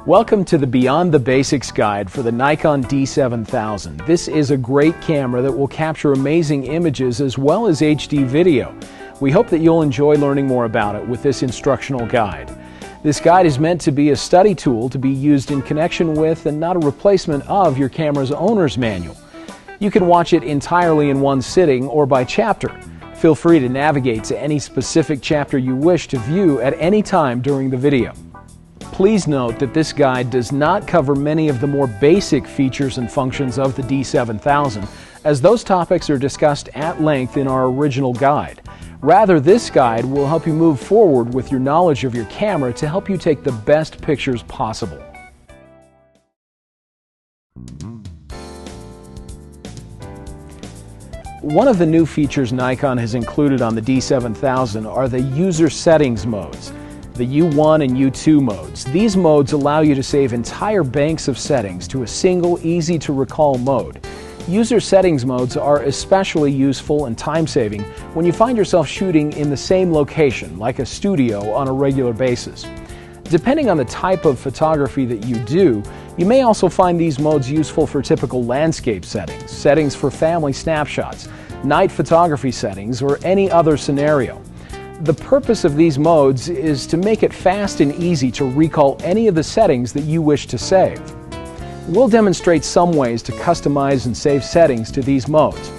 Welcome to the Beyond the Basics guide for the Nikon D7000. This is a great camera that will capture amazing images as well as HD video. We hope that you'll enjoy learning more about it with this instructional guide. This guide is meant to be a study tool to be used in connection with and not a replacement of your camera's owner's manual. You can watch it entirely in one sitting or by chapter. Feel free to navigate to any specific chapter you wish to view at any time during the video. Please note that this guide does not cover many of the more basic features and functions of the D7000, as those topics are discussed at length in our original guide. Rather, this guide will help you move forward with your knowledge of your camera to help you take the best pictures possible. One of the new features Nikon has included on the D7000 are the user settings modes. The U1 and U2 modes. These modes allow you to save entire banks of settings to a single, easy-to-recall mode. User settings modes are especially useful and time-saving when you find yourself shooting in the same location, like a studio, on a regular basis. Depending on the type of photography that you do, you may also find these modes useful for typical landscape settings, settings for family snapshots, night photography settings, or any other scenario. The purpose of these modes is to make it fast and easy to recall any of the settings that you wish to save. We'll demonstrate some ways to customize and save settings to these modes.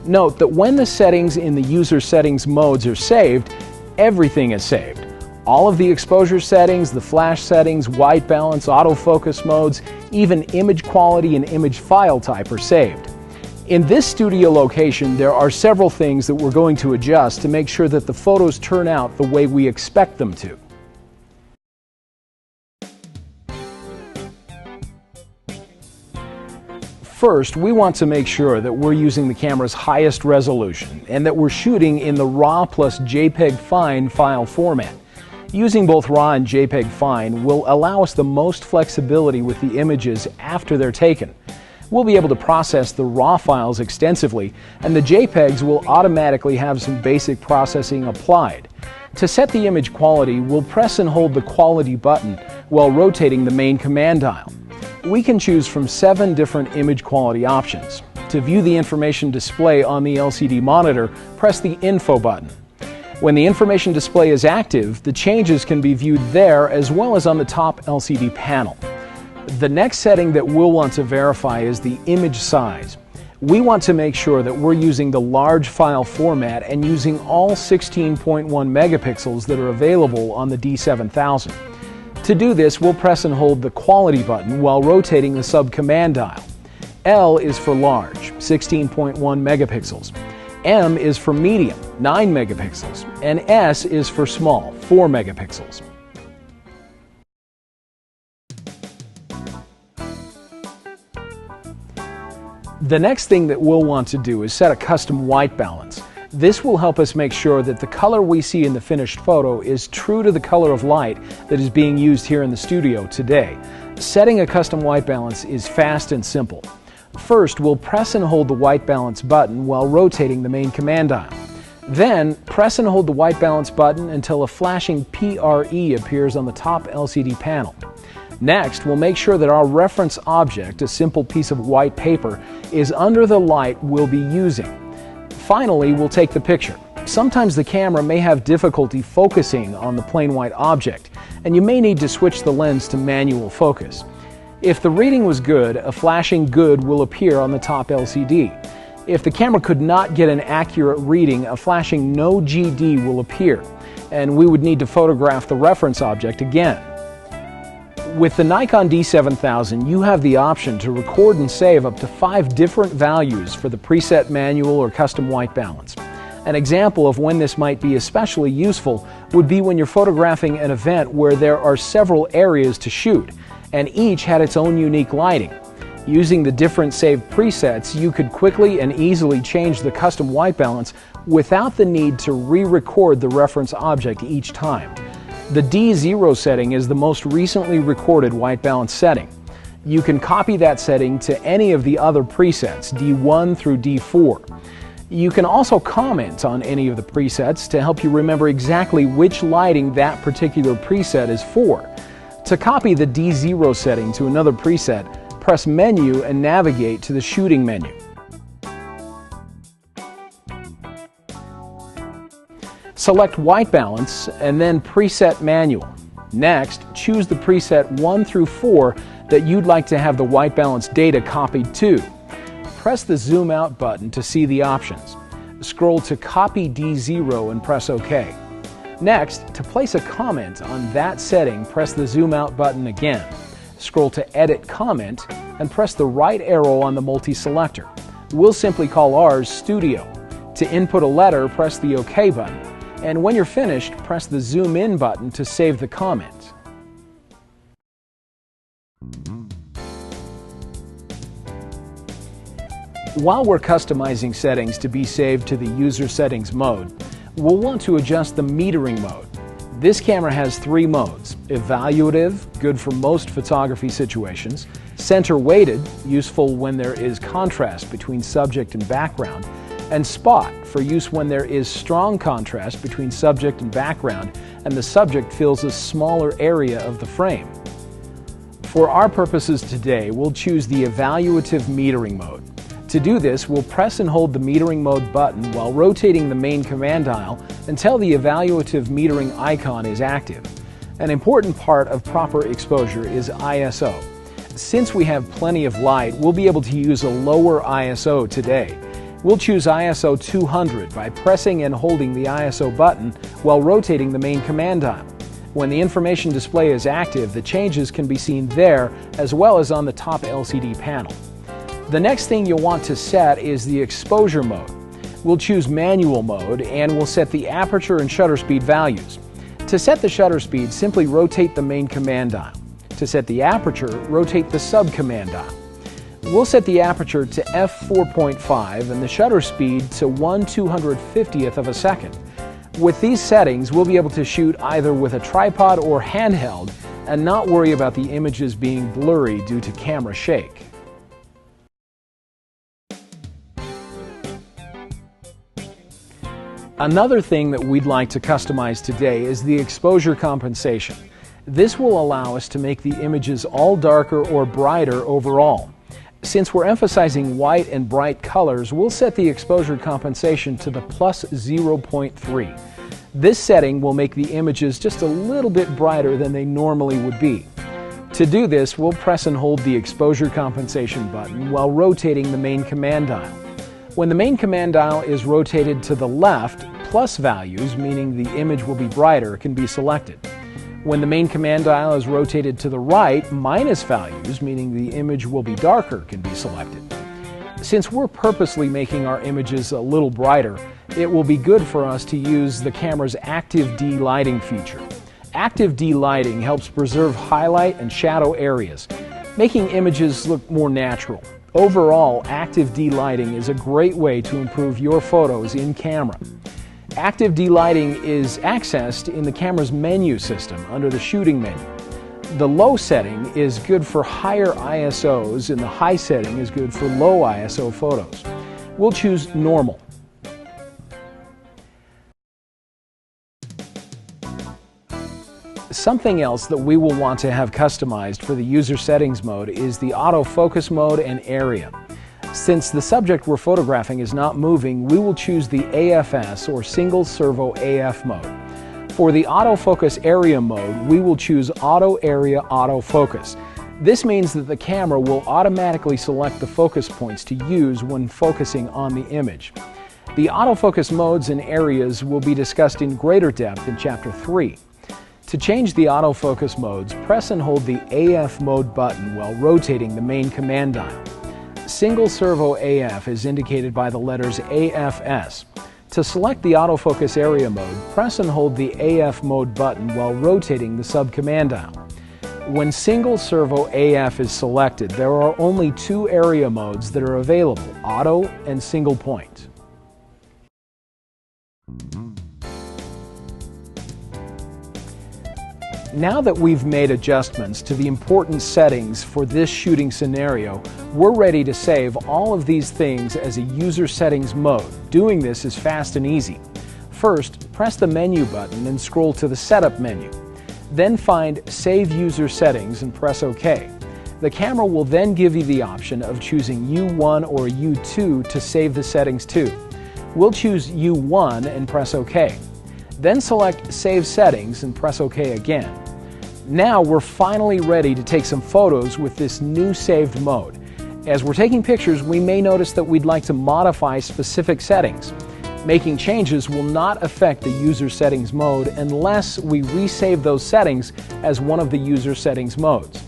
Note that when the settings in the user settings modes are saved, everything is saved. All of the exposure settings, the flash settings, white balance, autofocus modes, even image quality and image file type are saved. In this studio location, there are several things that we're going to adjust to make sure that the photos turn out the way we expect them to. First, we want to make sure that we're using the camera's highest resolution and that we're shooting in the RAW plus JPEG Fine file format. Using both RAW and JPEG Fine will allow us the most flexibility with the images after they're taken. We'll be able to process the RAW files extensively, and the JPEGs will automatically have some basic processing applied. To set the image quality, we'll press and hold the Quality button while rotating the main command dial. We can choose from 7 different image quality options. To view the information display on the LCD monitor, press the Info button. When the information display is active, the changes can be viewed there as well as on the top LCD panel. The next setting that we'll want to verify is the image size. We want to make sure that we're using the large file format and using all 16.1 megapixels that are available on the D7000. To do this, we'll press and hold the Quality button while rotating the sub-command dial. L is for large, 16.1 megapixels. M is for medium, 9 megapixels. And S is for small, 4 megapixels. The next thing that we'll want to do is set a custom white balance. This will help us make sure that the color we see in the finished photo is true to the color of light that is being used here in the studio today. Setting a custom white balance is fast and simple. First, we'll press and hold the white balance button while rotating the main command dial. Then, press and hold the white balance button until a flashing PRE appears on the top LCD panel. Next, we'll make sure that our reference object, a simple piece of white paper, is under the light we'll be using. Finally, we'll take the picture. Sometimes the camera may have difficulty focusing on the plain white object, and you may need to switch the lens to manual focus. If the reading was good, a flashing good will appear on the top LCD. If the camera could not get an accurate reading, a flashing no GD will appear, and we would need to photograph the reference object again. With the Nikon D7000, you have the option to record and save up to 5 different values for the preset manual or custom white balance. An example of when this might be especially useful would be when you're photographing an event where there are several areas to shoot, and each had its own unique lighting. Using the different saved presets, you could quickly and easily change the custom white balance without the need to re-record the reference object each time. The D0 setting is the most recently recorded white balance setting. You can copy that setting to any of the other presets, D1 through D4. You can also comment on any of the presets to help you remember exactly which lighting that particular preset is for. To copy the D0 setting to another preset, press Menu and navigate to the Shooting menu. Select White Balance and then Preset Manual. Next, choose the preset 1 through 4 that you'd like to have the white balance data copied to. Press the Zoom Out button to see the options. Scroll to Copy D0 and press OK. Next, to place a comment on that setting, press the Zoom Out button again. Scroll to Edit Comment and press the right arrow on the multi-selector. We'll simply call ours Studio. To input a letter, press the OK button. And when you're finished, press the Zoom In button to save the comment. While we're customizing settings to be saved to the user settings mode, we'll want to adjust the metering mode. This camera has 3 modes: evaluative, good for most photography situations; center weighted, useful when there is contrast between subject and background; and spot, for use when there is strong contrast between subject and background and the subject fills a smaller area of the frame. For our purposes today, we'll choose the evaluative metering mode. To do this, we'll press and hold the metering mode button while rotating the main command dial until the evaluative metering icon is active. An important part of proper exposure is ISO. Since we have plenty of light, we'll be able to use a lower ISO today. We'll choose ISO 200 by pressing and holding the ISO button while rotating the main command dial. When the information display is active, the changes can be seen there as well as on the top LCD panel. The next thing you'll want to set is the exposure mode. We'll choose manual mode and we'll set the aperture and shutter speed values. To set the shutter speed, simply rotate the main command dial. To set the aperture, rotate the sub-command dial. We'll set the aperture to f4.5 and the shutter speed to 1/250th of a second. With these settings, we'll be able to shoot either with a tripod or handheld and not worry about the images being blurry due to camera shake. Another thing that we'd like to customize today is the exposure compensation. This will allow us to make the images all darker or brighter overall. Since we're emphasizing white and bright colors, we'll set the exposure compensation to the plus 0.3. This setting will make the images just a little bit brighter than they normally would be. To do this, we'll press and hold the exposure compensation button while rotating the main command dial. When the main command dial is rotated to the left, plus values, meaning the image will be brighter, can be selected. When the main command dial is rotated to the right, minus values, meaning the image will be darker, can be selected. Since we're purposely making our images a little brighter, it will be good for us to use the camera's active de-lighting feature. Active de-lighting helps preserve highlight and shadow areas, making images look more natural. Overall, active de-lighting is a great way to improve your photos in camera. Active de-lighting is accessed in the camera's menu system under the shooting menu. The low setting is good for higher ISOs and the high setting is good for low ISO photos. We'll choose normal. Something else that we will want to have customized for the user settings mode is the autofocus mode and area. Since the subject we're photographing is not moving, we will choose the AFS or single servo AF mode. For the autofocus area mode, we will choose auto area autofocus. This means that the camera will automatically select the focus points to use when focusing on the image. The autofocus modes and areas will be discussed in greater depth in Chapter 3. To change the autofocus modes, press and hold the AF mode button while rotating the main command dial. Single servo AF is indicated by the letters AFS. To select the autofocus area mode, press and hold the AF mode button while rotating the sub-command dial. When single servo AF is selected, there are only 2 area modes that are available, auto and single point. Now that we've made adjustments to the important settings for this shooting scenario, we're ready to save all of these things as a user settings mode. Doing this is fast and easy. First, press the menu button and scroll to the setup menu. Then find Save User Settings and press OK. The camera will then give you the option of choosing U1 or U2 to save the settings to. We'll choose U1 and press OK. Then select Save Settings and press OK again. Now we're finally ready to take some photos with this new saved mode. As we're taking pictures, we may notice that we'd like to modify specific settings. Making changes will not affect the user settings mode unless we resave those settings as one of the user settings modes.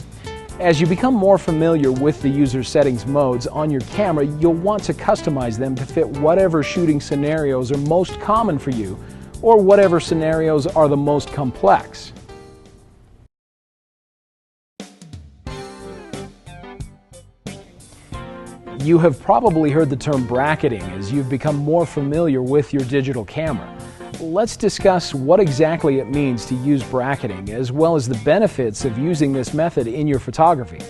As you become more familiar with the user settings modes on your camera, you'll want to customize them to fit whatever shooting scenarios are most common for you, or whatever scenarios are the most complex. You have probably heard the term bracketing as you've become more familiar with your digital camera. Let's discuss what exactly it means to use bracketing, as well as the benefits of using this method in your photography.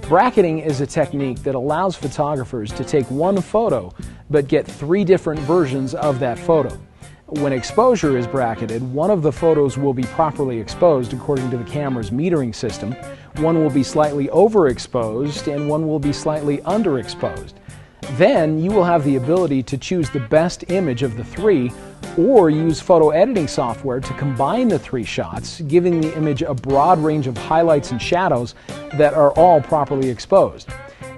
Bracketing is a technique that allows photographers to take one photo but get 3 different versions of that photo. When exposure is bracketed, one of the photos will be properly exposed according to the camera's metering system, one will be slightly overexposed, and one will be slightly underexposed. Then you will have the ability to choose the best image of the 3, or use photo editing software to combine the 3 shots, giving the image a broad range of highlights and shadows that are all properly exposed.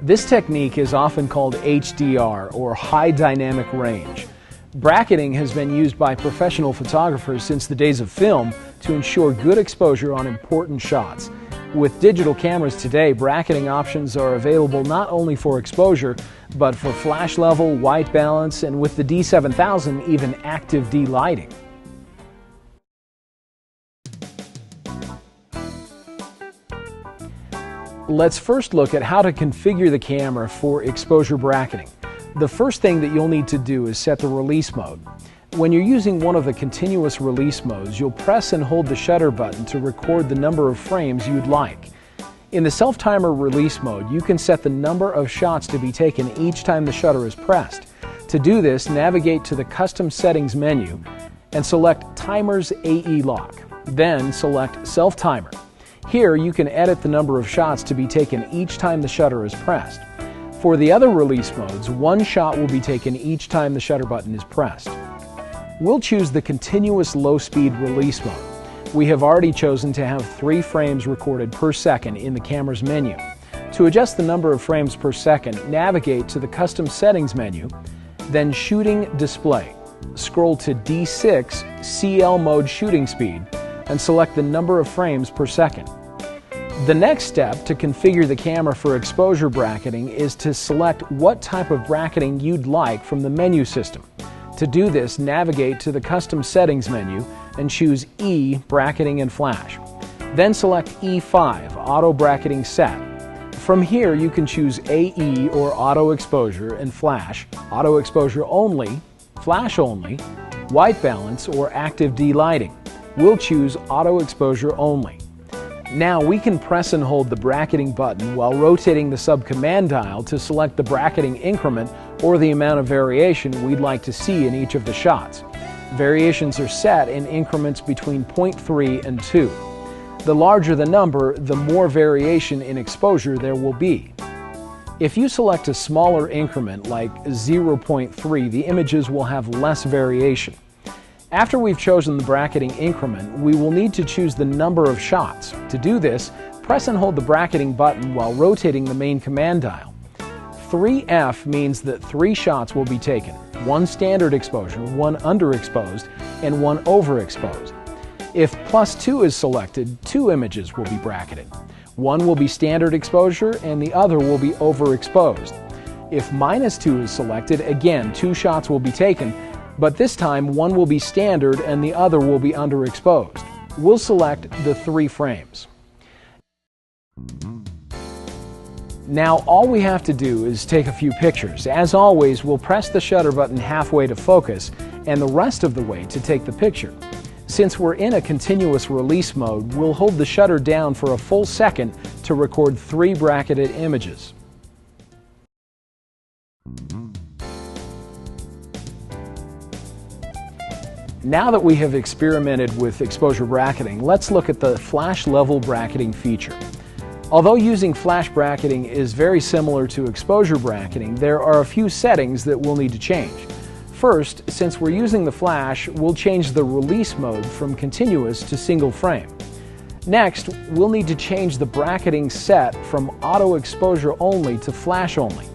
This technique is often called HDR, or High Dynamic Range. Bracketing has been used by professional photographers since the days of film to ensure good exposure on important shots. With digital cameras today, bracketing options are available not only for exposure, but for flash level, white balance, and with the D7000, even active D-lighting. Let's first look at how to configure the camera for exposure bracketing. The first thing that you'll need to do is set the release mode. When you're using one of the continuous release modes, you'll press and hold the shutter button to record the number of frames you'd like. In the self-timer release mode, you can set the number of shots to be taken each time the shutter is pressed. To do this, navigate to the Custom Settings menu and select Timers AE Lock. Then select Self-Timer. Here you can edit the number of shots to be taken each time the shutter is pressed. For the other release modes, 1 shot will be taken each time the shutter button is pressed. We'll choose the continuous low-speed release mode. We have already chosen to have 3 frames recorded per second in the camera's menu. To adjust the number of frames per second, navigate to the Custom Settings menu, then Shooting Display. Scroll to D6 CL Mode Shooting Speed and select the number of frames per second. The next step to configure the camera for exposure bracketing is to select what type of bracketing you'd like from the menu system. To do this, navigate to the Custom Settings menu and choose E, Bracketing and Flash. Then select E5, Auto Bracketing Set. From here, you can choose AE or Auto Exposure and Flash, Auto Exposure Only, Flash Only, White Balance, or Active D-Lighting. We'll choose Auto Exposure Only. Now we can press and hold the bracketing button while rotating the sub-command dial to select the bracketing increment or the amount of variation we'd like to see in each of the shots. Variations are set in increments between 0.3 and 2. The larger the number, the more variation in exposure there will be. If you select a smaller increment like 0.3, the images will have less variation. After we've chosen the bracketing increment, we will need to choose the number of shots. To do this, press and hold the bracketing button while rotating the main command dial. 3F means that 3 shots will be taken, 1 standard exposure, 1 underexposed, and 1 overexposed. If +2 is selected, 2 images will be bracketed. 1 will be standard exposure and the other will be overexposed. If -2 is selected, again 2 shots will be taken, but this time 1 will be standard and the other will be underexposed. We'll select the 3 frames. Now all we have to do is take a few pictures. As always, we'll press the shutter button halfway to focus and the rest of the way to take the picture. Since we're in a continuous release mode, we'll hold the shutter down for a full second to record 3 bracketed images. Now that we have experimented with exposure bracketing, let's look at the flash level bracketing feature. Although using flash bracketing is very similar to exposure bracketing, there are a few settings that we'll need to change. First, since we're using the flash, we'll change the release mode from continuous to single frame. Next, we'll need to change the bracketing set from auto exposure only to flash only.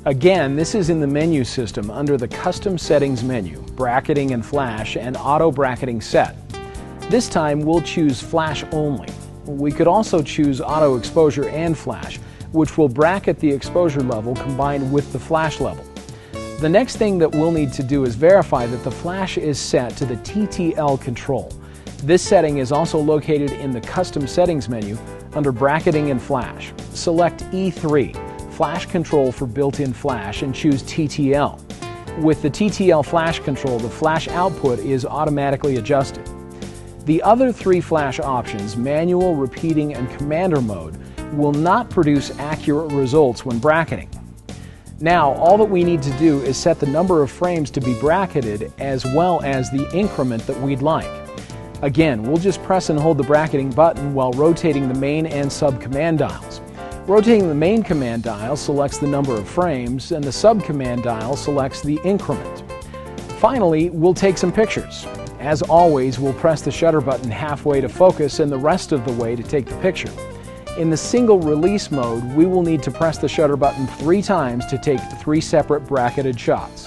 Again, this is in the menu system under the Custom Settings menu, Bracketing and Flash, and Auto Bracketing Set. This time we'll choose Flash only. We could also choose Auto Exposure and Flash, which will bracket the exposure level combined with the flash level. The next thing that we'll need to do is verify that the flash is set to the TTL control. This setting is also located in the Custom Settings menu under Bracketing and Flash. Select E3, Flash Control for built-in flash, and choose TTL. With the TTL flash control, the flash output is automatically adjusted. The other three flash options, manual, repeating, and commander mode, will not produce accurate results when bracketing. Now, all that we need to do is set the number of frames to be bracketed as well as the increment that we'd like. Again, we'll just press and hold the bracketing button while rotating the main and sub command dials. Rotating the main command dial selects the number of frames, and the sub command dial selects the increment. Finally, we'll take some pictures. As always, we'll press the shutter button halfway to focus and the rest of the way to take the picture. In the single release mode, we will need to press the shutter button 3 times to take 3 separate bracketed shots.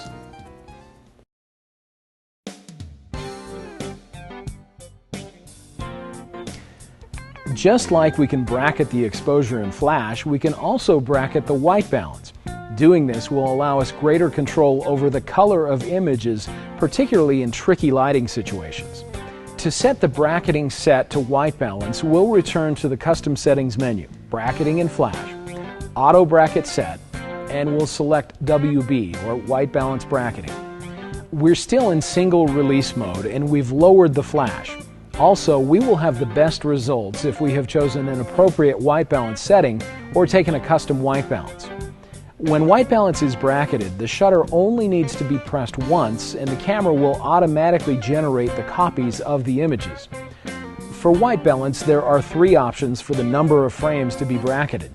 Just like we can bracket the exposure in flash, we can also bracket the white balance. Doing this will allow us greater control over the color of images, particularly in tricky lighting situations. To set the bracketing set to white balance, we'll return to the Custom Settings menu, Bracketing and Flash, Auto Bracket Set, and we'll select WB, or White Balance Bracketing. We're still in single release mode, and we've lowered the flash. Also, we will have the best results if we have chosen an appropriate white balance setting or taken a custom white balance. When white balance is bracketed, the shutter only needs to be pressed once and the camera will automatically generate the copies of the images. For white balance, there are 3 options for the number of frames to be bracketed.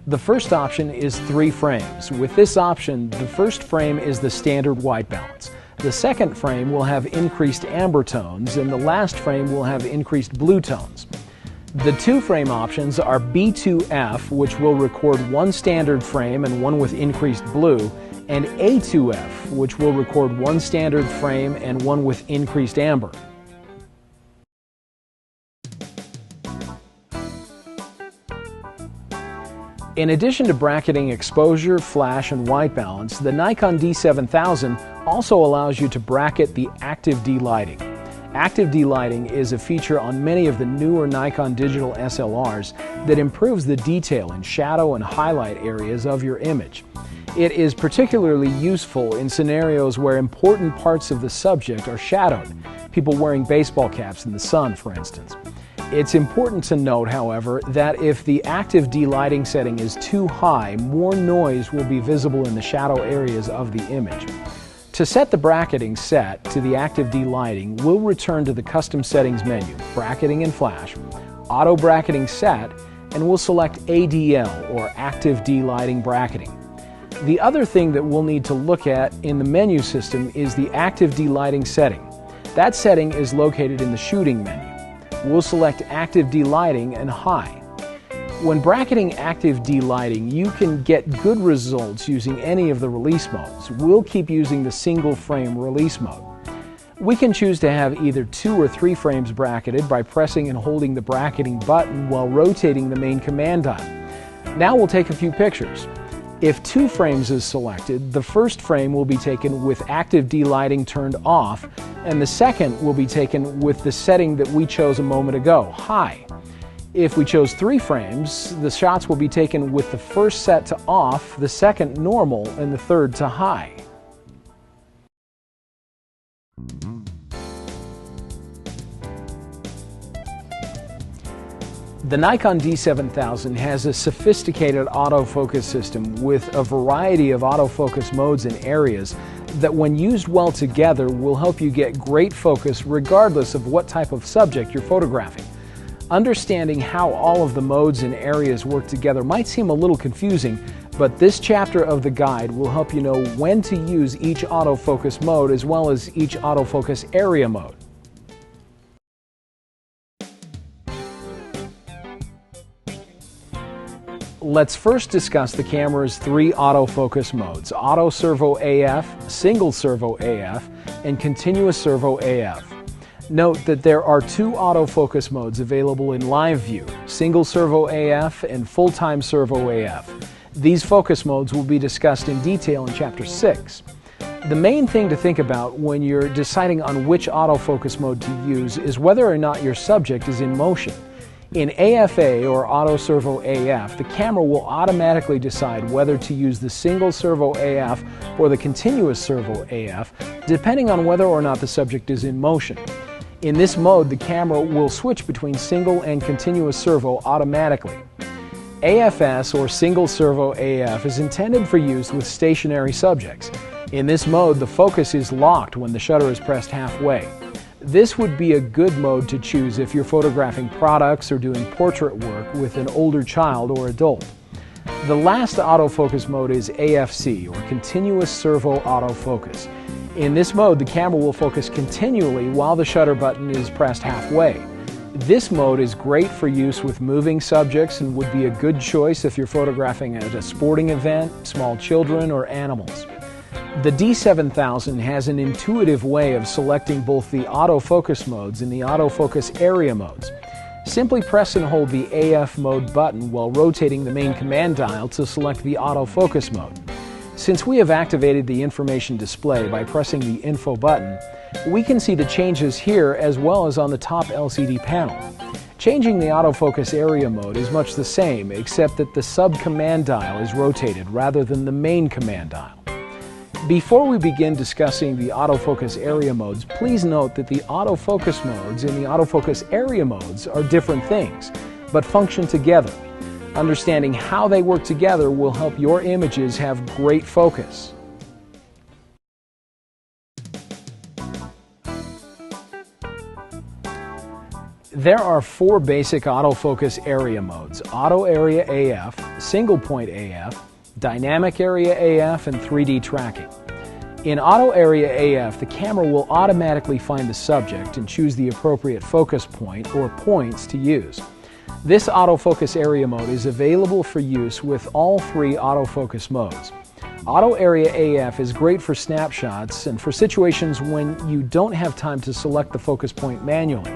The first option is 3 frames. With this option, the first frame is the standard white balance. The second frame will have increased amber tones, and the last frame will have increased blue tones. The 2-frame options are B2F, which will record 1 standard frame and 1 with increased blue, and A2F, which will record 1 standard frame and 1 with increased amber. In addition to bracketing exposure, flash, and white balance, the Nikon D7000 also allows you to bracket the active D-lighting. Active D-lighting is a feature on many of the newer Nikon digital SLRs that improves the detail in shadow and highlight areas of your image. It is particularly useful in scenarios where important parts of the subject are shadowed, people wearing baseball caps in the sun, for instance. It's important to note, however, that if the active D-lighting setting is too high, more noise will be visible in the shadow areas of the image. To set the bracketing set to the active D-lighting, we'll return to the Custom Settings menu, Bracketing and Flash, Auto Bracketing Set, and we'll select ADL, or Active D-lighting Bracketing. The other thing that we'll need to look at in the menu system is the active D-lighting setting. That setting is located in the Shooting menu. We'll select Active D-lighting and High. When bracketing active D-lighting, you can get good results using any of the release modes. We'll keep using the single frame release mode. We can choose to have either 2 or 3 frames bracketed by pressing and holding the bracketing button while rotating the main command dial. Now we'll take a few pictures. If 2 frames is selected, the first frame will be taken with active D-lighting turned off, and the second will be taken with the setting that we chose a moment ago, High. If we chose 3 frames, the shots will be taken with the first set to off, the second normal, and the third to high. The Nikon D7000 has a sophisticated autofocus system with a variety of autofocus modes and areas that when used well together will help you get great focus regardless of what type of subject you're photographing. Understanding how all of the modes and areas work together might seem a little confusing, but this chapter of the guide will help you know when to use each autofocus mode as well as each autofocus area mode. Let's first discuss the camera's three autofocus modes: Auto Servo AF, Single Servo AF, and Continuous Servo AF. Note that there are two autofocus modes available in live view: Single Servo AF and Full-Time Servo AF. These focus modes will be discussed in detail in Chapter 6. The main thing to think about when you're deciding on which autofocus mode to use is whether or not your subject is in motion. In AFA, or Auto Servo AF, the camera will automatically decide whether to use the Single Servo AF or the Continuous Servo AF, depending on whether or not the subject is in motion. In this mode, the camera will switch between single and continuous servo automatically. AFS, or Single Servo AF, is intended for use with stationary subjects. In this mode, the focus is locked when the shutter is pressed halfway. This would be a good mode to choose if you're photographing products or doing portrait work with an older child or adult. The last autofocus mode is AFC, or Continuous Servo Autofocus. In this mode, the camera will focus continually while the shutter button is pressed halfway. This mode is great for use with moving subjects and would be a good choice if you're photographing at a sporting event, small children, or animals. The D7000 has an intuitive way of selecting both the autofocus modes and the autofocus area modes. Simply press and hold the AF mode button while rotating the main command dial to select the autofocus mode. Since we have activated the information display by pressing the info button, we can see the changes here as well as on the top LCD panel. Changing the autofocus area mode is much the same, except that the sub-command dial is rotated rather than the main command dial. Before we begin discussing the autofocus area modes, please note that the autofocus modes and the autofocus area modes are different things, but function together. Understanding how they work together will help your images have great focus. There are four basic autofocus area modes: Auto Area AF, Single Point AF, Dynamic Area AF, and 3D Tracking. In Auto Area AF, the camera will automatically find the subject and choose the appropriate focus point or points to use. This autofocus area mode is available for use with all three autofocus modes. Auto Area AF is great for snapshots and for situations when you don't have time to select the focus point manually.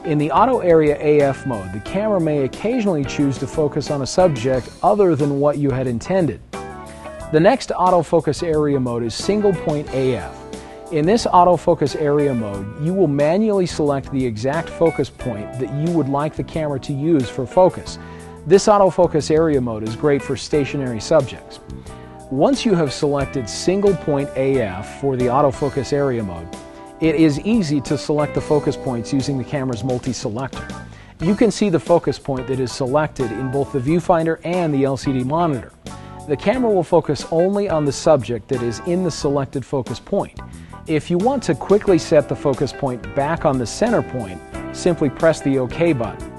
In the Auto Area AF mode, the camera may occasionally choose to focus on a subject other than what you had intended. The next autofocus area mode is Single Point AF. In this autofocus area mode, you will manually select the exact focus point that you would like the camera to use for focus. This autofocus area mode is great for stationary subjects. Once you have selected Single Point AF for the autofocus area mode, it is easy to select the focus points using the camera's multi-selector. You can see the focus point that is selected in both the viewfinder and the LCD monitor. The camera will focus only on the subject that is in the selected focus point. If you want to quickly set the focus point back on the center point, simply press the OK button.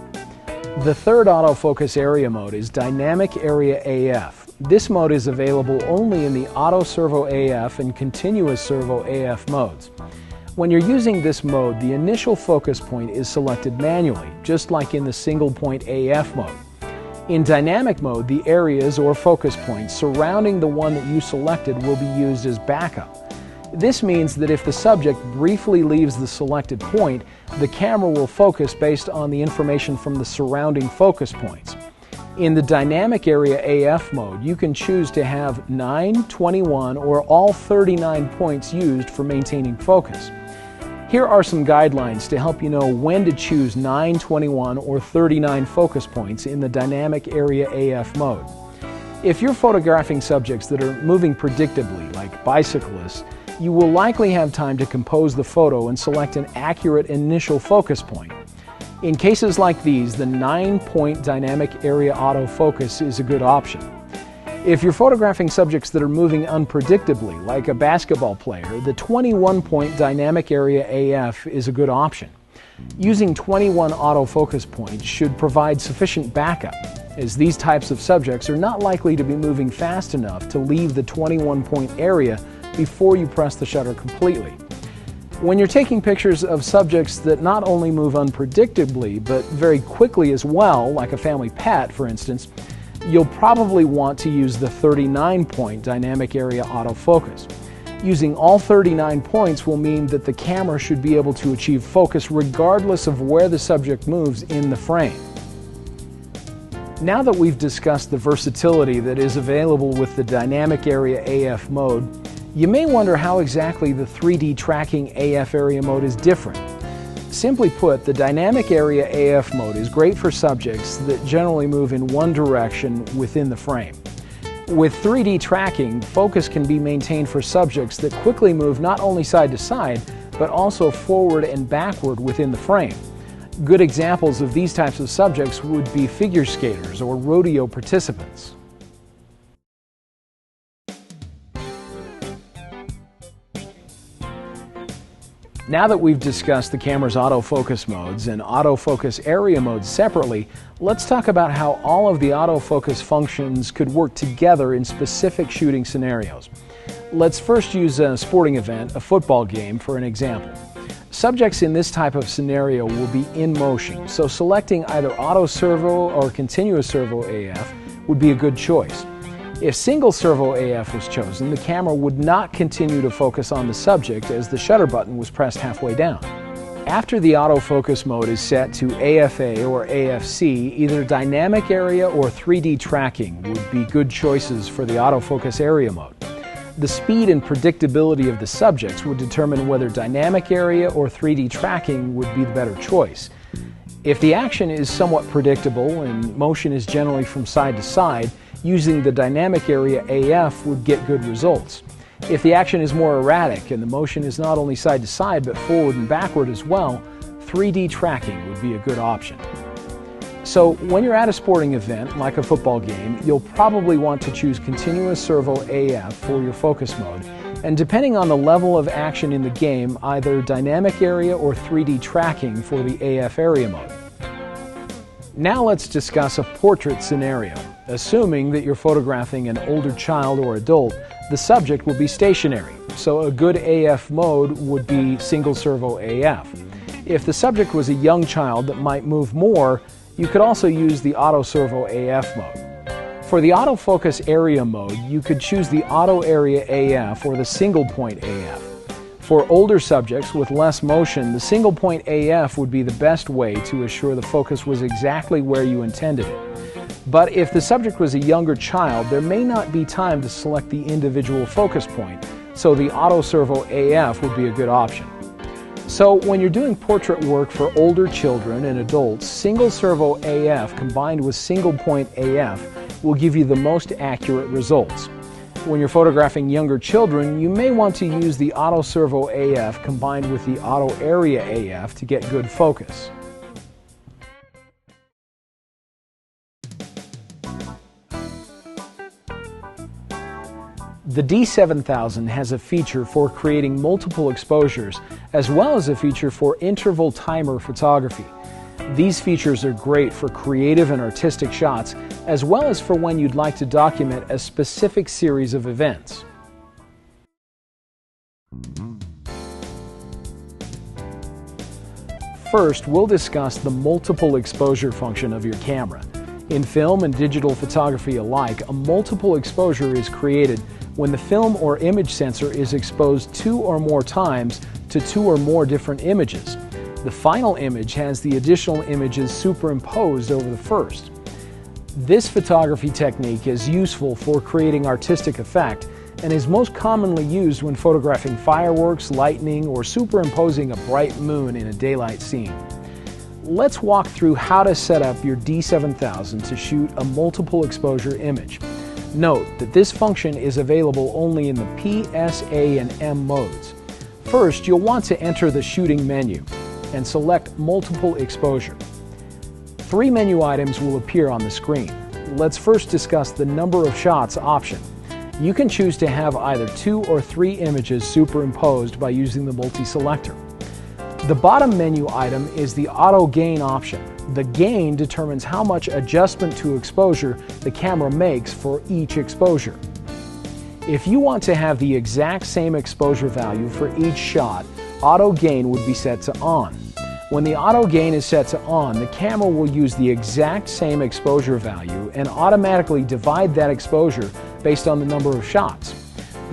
The third autofocus area mode is Dynamic Area AF. This mode is available only in the Auto Servo AF and Continuous Servo AF modes. When you're using this mode, the initial focus point is selected manually, just like in the Single Point AF mode. In dynamic mode, the areas or focus points surrounding the one that you selected will be used as backup. This means that if the subject briefly leaves the selected point, the camera will focus based on the information from the surrounding focus points. In the Dynamic Area AF mode, you can choose to have 9, 21, or all 39 points used for maintaining focus. Here are some guidelines to help you know when to choose 9, 21, or 39 focus points in the Dynamic Area AF mode. If you're photographing subjects that are moving predictably, like bicyclists, you will likely have time to compose the photo and select an accurate initial focus point. In cases like these, the 9-point Dynamic Area Autofocus is a good option. If you're photographing subjects that are moving unpredictably, like a basketball player, the 21-point dynamic area AF is a good option. Using 21 autofocus points should provide sufficient backup, as these types of subjects are not likely to be moving fast enough to leave the 21-point area before you press the shutter completely. When you're taking pictures of subjects that not only move unpredictably, but very quickly as well, like a family pet, for instance, you'll probably want to use the 39-point dynamic area autofocus. Using all 39 points will mean that the camera should be able to achieve focus regardless of where the subject moves in the frame. Now that we've discussed the versatility that is available with the dynamic area AF mode, you may wonder how exactly the 3D tracking AF area mode is different. Simply put, the dynamic area AF mode is great for subjects that generally move in one direction within the frame. With 3D tracking, focus can be maintained for subjects that quickly move not only side to side, but also forward and backward within the frame. Good examples of these types of subjects would be figure skaters or rodeo participants. Now that we've discussed the camera's autofocus modes and autofocus area modes separately, let's talk about how all of the autofocus functions could work together in specific shooting scenarios. Let's first use a sporting event, a football game, for an example. Subjects in this type of scenario will be in motion, so selecting either auto servo or continuous servo AF would be a good choice. If single servo AF was chosen, the camera would not continue to focus on the subject as the shutter button was pressed halfway down. After the autofocus mode is set to AFA or AFC, either dynamic area or 3D tracking would be good choices for the autofocus area mode. The speed and predictability of the subjects would determine whether dynamic area or 3D tracking would be the better choice. If the action is somewhat predictable and motion is generally from side to side, using the dynamic area AF would get good results. If the action is more erratic and the motion is not only side to side but forward and backward as well, 3D tracking would be a good option. So when you're at a sporting event, like a football game, you'll probably want to choose continuous servo AF for your focus mode, and depending on the level of action in the game, either dynamic area or 3D tracking for the AF area mode. Now let's discuss a portrait scenario. Assuming that you're photographing an older child or adult, the subject will be stationary, so a good AF mode would be single servo AF. If the subject was a young child that might move more, you could also use the auto servo AF mode. For the autofocus area mode, you could choose the auto area AF or the single point AF. For older subjects with less motion, the single point AF would be the best way to assure the focus was exactly where you intended it. But if the subject was a younger child, there may not be time to select the individual focus point, so the auto servo AF would be a good option. So when you're doing portrait work for older children and adults, single servo AF combined with single point AF will give you the most accurate results. When you're photographing younger children, you may want to use the auto servo AF combined with the auto area AF to get good focus. The D7000 has a feature for creating multiple exposures, as well as a feature for interval timer photography. These features are great for creative and artistic shots, as well as for when you'd like to document a specific series of events. First, we'll discuss the multiple exposure function of your camera. In film and digital photography alike, a multiple exposure is created when the film or image sensor is exposed 2 or more times to 2 or more different images. The final image has the additional images superimposed over the first. This photography technique is useful for creating artistic effect and is most commonly used when photographing fireworks, lightning, or superimposing a bright moon in a daylight scene. Let's walk through how to set up your D7000 to shoot a multiple exposure image. Note that this function is available only in the P, S, A, and M modes. First, you'll want to enter the shooting menu and select multiple exposure. 3 menu items will appear on the screen. let's first discuss the number of shots option. You can choose to have either 2 or 3 images superimposed by using the multi-selector. The bottom menu item is the auto gain option. The gain determines how much adjustment to exposure the camera makes for each exposure. If you want to have the exact same exposure value for each shot, auto gain would be set to on. When the auto gain is set to on, the camera will use the exact same exposure value and automatically divide that exposure based on the number of shots.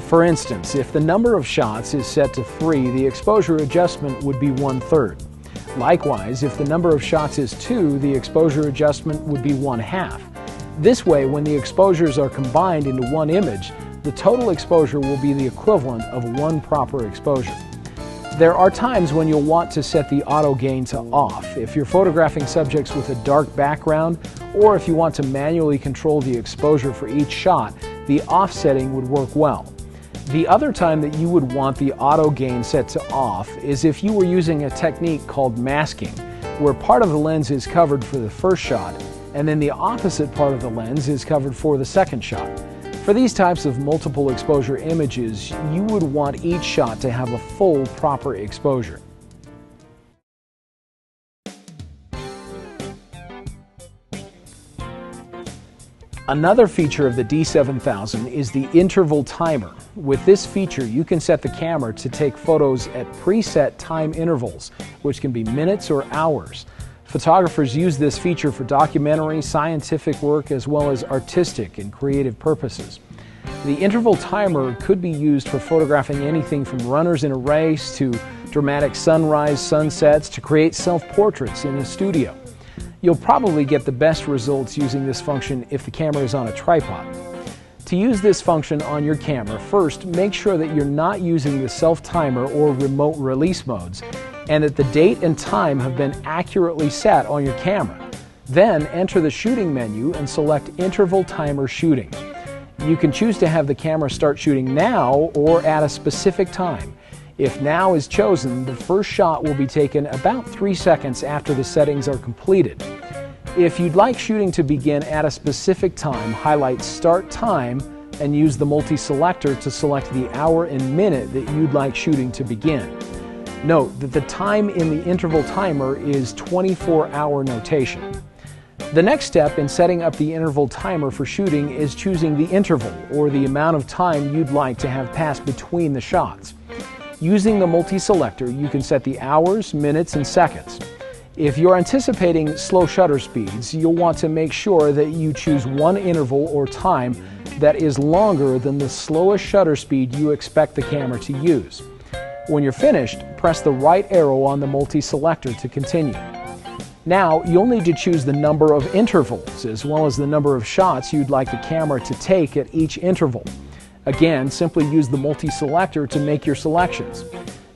For instance, if the number of shots is set to 3, the exposure adjustment would be 1/3. Likewise, if the number of shots is 2, the exposure adjustment would be 1/2. This way, when the exposures are combined into one image, the total exposure will be the equivalent of one proper exposure. There are times when you'll want to set the auto gain to off if you're photographing subjects with a dark background, or if you want to manually control the exposure for each shot, the off setting would work well. The other time that you would want the auto gain set to off is if you were using a technique called masking, where part of the lens is covered for the first shot and then the opposite part of the lens is covered for the second shot. For these types of multiple exposure images, you would want each shot to have a full proper exposure. Another feature of the D7000 is the interval timer. With this feature, you can set the camera to take photos at preset time intervals, which can be minutes or hours. Photographers use this feature for documentary, scientific work, as well as artistic and creative purposes. The interval timer could be used for photographing anything from runners in a race to dramatic sunrise, sunsets, to create self-portraits in a studio. You'll probably get the best results using this function if the camera is on a tripod. To use this function on your camera, first make sure that you're not using the self-timer or remote release modes, and that the date and time have been accurately set on your camera. Then enter the shooting menu and select Interval Timer Shooting. You can choose to have the camera start shooting now or at a specific time. If now is chosen, the first shot will be taken about 3 seconds after the settings are completed. If you'd like shooting to begin at a specific time, highlight Start Time and use the multi-selector to select the hour and minute that you'd like shooting to begin. Note that the time in the interval timer is 24-hour notation. The next step in setting up the interval timer for shooting is choosing the interval, or the amount of time you'd like to have pass between the shots. Using the multi-selector, you can set the hours, minutes, and seconds. If you're anticipating slow shutter speeds, you'll want to make sure that you choose one interval or time that is longer than the slowest shutter speed you expect the camera to use. When you're finished, press the right arrow on the multi-selector to continue. Now, you'll need to choose the number of intervals, as well as the number of shots you'd like the camera to take at each interval. Again, simply use the multi-selector to make your selections.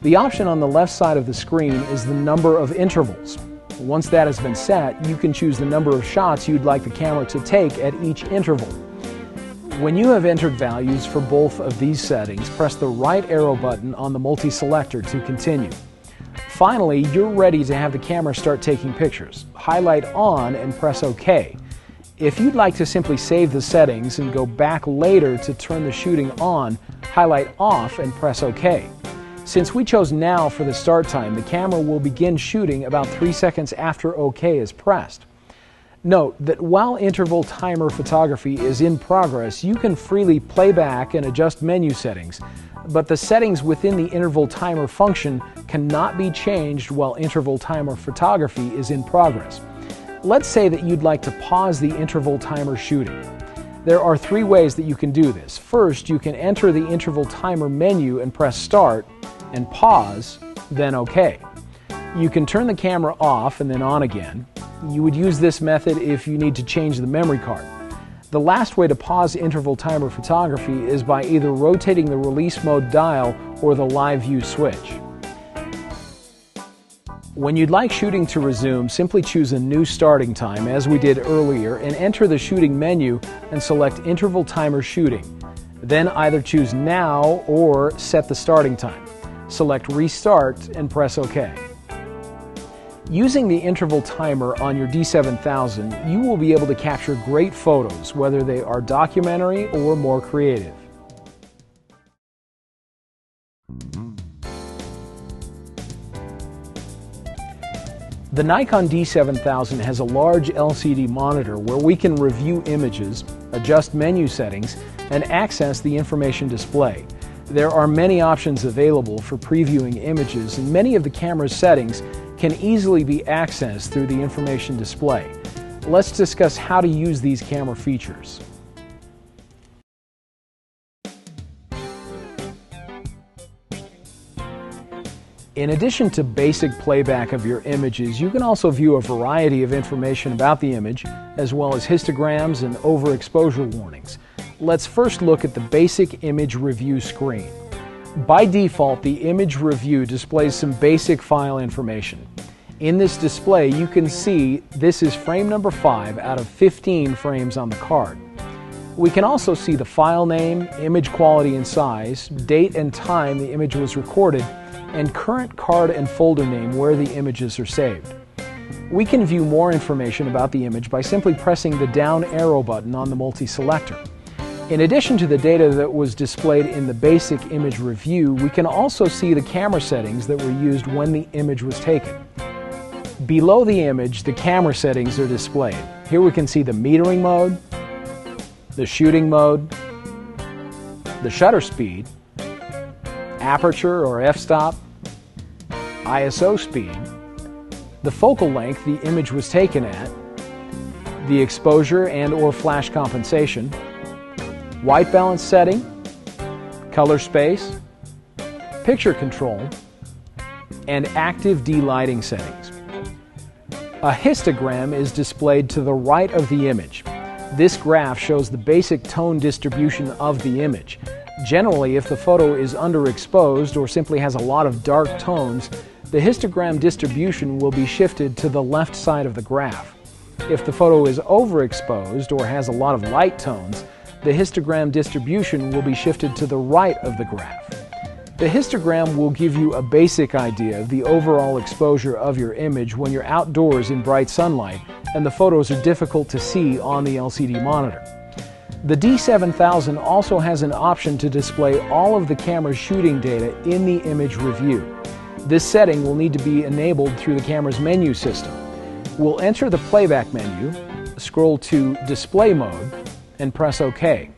The option on the left side of the screen is the number of intervals. Once that has been set, you can choose the number of shots you'd like the camera to take at each interval. When you have entered values for both of these settings, press the right arrow button on the multi-selector to continue. Finally, you're ready to have the camera start taking pictures. Highlight On and press OK. If you'd like to simply save the settings and go back later to turn the shooting on, highlight Off and press OK. Since we chose Now for the start time, the camera will begin shooting about 3 seconds after OK is pressed. Note that while interval timer photography is in progress, you can freely play back and adjust menu settings, but the settings within the interval timer function cannot be changed while interval timer photography is in progress. Let's say that you'd like to pause the interval timer shooting. There are 3 ways that you can do this. First, you can enter the interval timer menu and press Start and pause, then OK. You can turn the camera off and then on again. You would use this method if you need to change the memory card. The last way to pause interval timer photography is by either rotating the release mode dial or the live view switch. When you'd like shooting to resume, simply choose a new starting time, as we did earlier, and enter the shooting menu and select Interval Timer Shooting. Then either choose Now or set the starting time. Select Restart and press OK. Using the interval timer on your D7000, you will be able to capture great photos, whether they are documentary or more creative. The Nikon D7000 has a large LCD monitor where we can review images, adjust menu settings, and access the information display. There are many options available for previewing images, and many of the camera's settings can easily be accessed through the information display. Let's discuss how to use these camera features. In addition to basic playback of your images, you can also view a variety of information about the image, as well as histograms and overexposure warnings. Let's first look at the basic image review screen. By default, the image review displays some basic file information. In this display, you can see this is frame number 5 out of 15 frames on the card. We can also see the file name, image quality and size, date and time the image was recorded, and current card and folder name where the images are saved. We can view more information about the image by simply pressing the down arrow button on the multi-selector. In addition to the data that was displayed in the basic image review, we can also see the camera settings that were used when the image was taken. Below the image, the camera settings are displayed. Here we can see the metering mode, the shooting mode, the shutter speed, aperture or f-stop, ISO speed, the focal length the image was taken at, the exposure and or flash compensation, white balance setting, color space, picture control, and active delighting settings. A histogram is displayed to the right of the image. This graph shows the basic tone distribution of the image. Generally, if the photo is underexposed or simply has a lot of dark tones, the histogram distribution will be shifted to the left side of the graph. If the photo is overexposed or has a lot of light tones, the histogram distribution will be shifted to the right of the graph. The histogram will give you a basic idea of the overall exposure of your image when you're outdoors in bright sunlight and the photos are difficult to see on the LCD monitor. The D7000 also has an option to display all of the camera's shooting data in the image review. This setting will need to be enabled through the camera's menu system. We'll enter the playback menu, scroll to display mode, and press OK.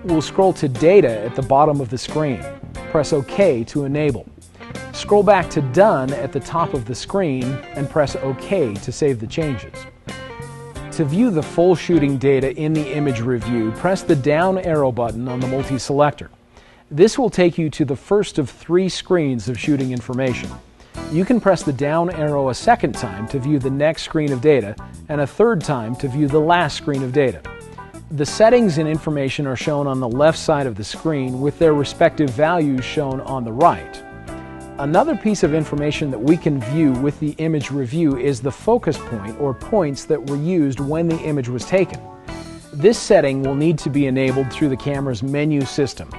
We'll scroll to data at the bottom of the screen. Press OK to enable. Scroll back to done at the top of the screen and press OK to save the changes. To view the full shooting data in the image review, press the down arrow button on the multi-selector. This will take you to the first of 3 screens of shooting information. You can press the down arrow a second time to view the next screen of data and a third time to view the last screen of data. The settings and information are shown on the left side of the screen with their respective values shown on the right. Another piece of information that we can view with the image review is the focus point or points that were used when the image was taken. This setting will need to be enabled through the camera's menu system.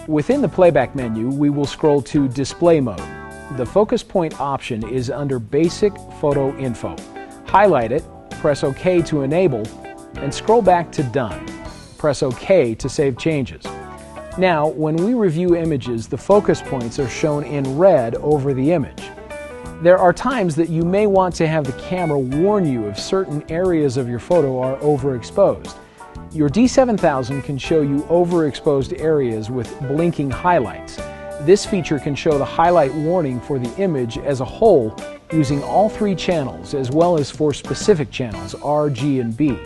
Within the playback menu, we will scroll to display mode. The focus point option is under basic photo info. Highlight it, press OK to enable, and scroll back to done. Press OK to save changes. Now, when we review images, the focus points are shown in red over the image. There are times that you may want to have the camera warn you if certain areas of your photo are overexposed. Your D7000 can show you overexposed areas with blinking highlights. This feature can show the highlight warning for the image as a whole using all 3 channels as well as for specific channels R, G, and B.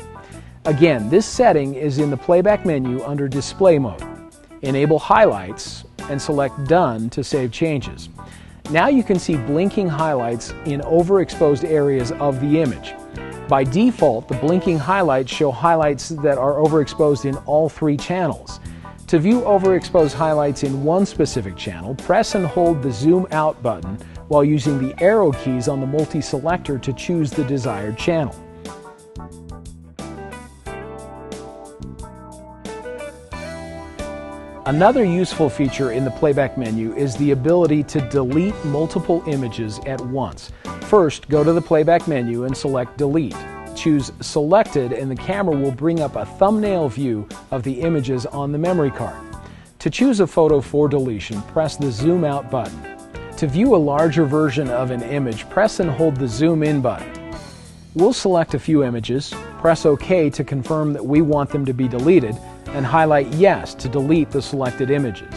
Again, this setting is in the playback menu under display mode. Enable highlights and select done to save changes. Now you can see blinking highlights in overexposed areas of the image. By default, the blinking highlights show highlights that are overexposed in all 3 channels. To view overexposed highlights in one specific channel, press and hold the zoom out button while using the arrow keys on the multi-selector to choose the desired channel. Another useful feature in the playback menu is the ability to delete multiple images at once. First, go to the playback menu and select Delete. Choose Selected and the camera will bring up a thumbnail view of the images on the memory card. To choose a photo for deletion, press the Zoom Out button. To view a larger version of an image, press and hold the Zoom In button. We'll select a few images, press OK to confirm that we want them to be deleted, and highlight Yes to delete the selected images.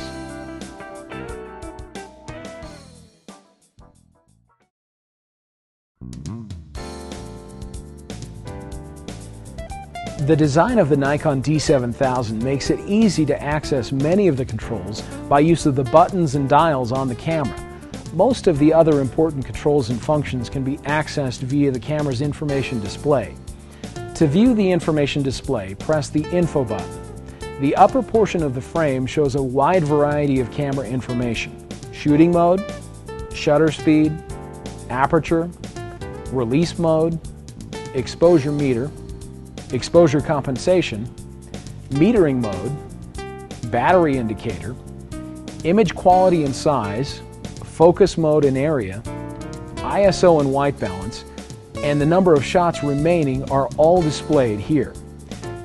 The design of the Nikon D7000 makes it easy to access many of the controls by use of the buttons and dials on the camera. Most of the other important controls and functions can be accessed via the camera's information display. To view the information display, press the Info button. The upper portion of the frame shows a wide variety of camera information: shooting mode, shutter speed, aperture, release mode, exposure meter, exposure compensation, metering mode, battery indicator, image quality and size, focus mode and area, ISO and white balance, and the number of shots remaining are all displayed here.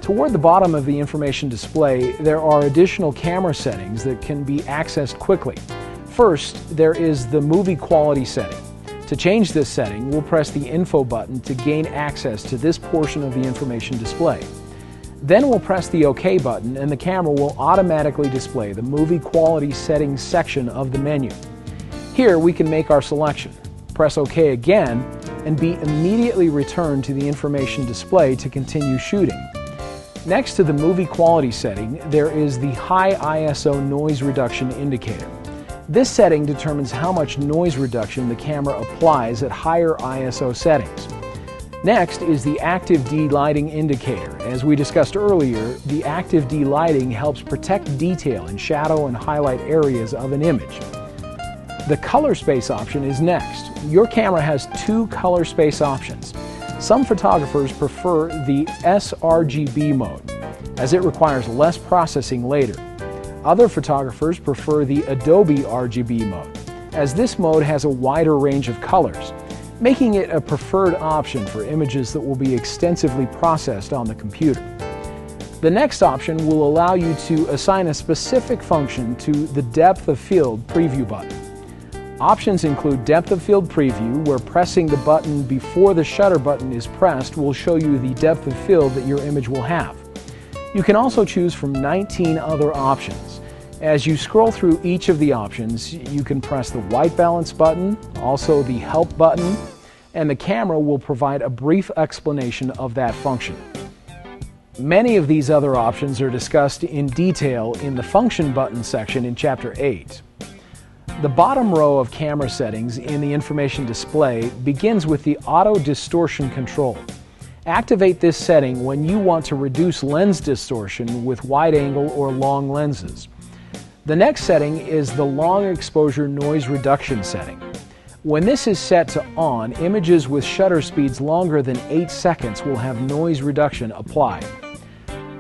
Toward the bottom of the information display, there are additional camera settings that can be accessed quickly. First, there is the movie quality setting. To change this setting, we'll press the Info button to gain access to this portion of the information display. Then we'll press the OK button and the camera will automatically display the movie quality settings section of the menu. Here we can make our selection, press OK again, and be immediately returned to the information display to continue shooting. Next to the movie quality setting, there is the high ISO noise reduction indicator. This setting determines how much noise reduction the camera applies at higher ISO settings. Next is the active D-lighting indicator. As we discussed earlier, the active D-lighting helps protect detail in shadow and highlight areas of an image. The color space option is next. Your camera has two color space options. Some photographers prefer the sRGB mode, as it requires less processing later. Other photographers prefer the Adobe RGB mode, as this mode has a wider range of colors, making it a preferred option for images that will be extensively processed on the computer. The next option will allow you to assign a specific function to the depth of field preview button. Options include depth of field preview, where pressing the button before the shutter button is pressed will show you the depth of field that your image will have. You can also choose from 19 other options. As you scroll through each of the options, you can press the white balance button, also the help button, and the camera will provide a brief explanation of that function. Many of these other options are discussed in detail in the function button section in Chapter 8. The bottom row of camera settings in the information display begins with the auto distortion control. Activate this setting when you want to reduce lens distortion with wide-angle or long lenses. The next setting is the long exposure noise reduction setting. When this is set to on, images with shutter speeds longer than 8 seconds will have noise reduction applied.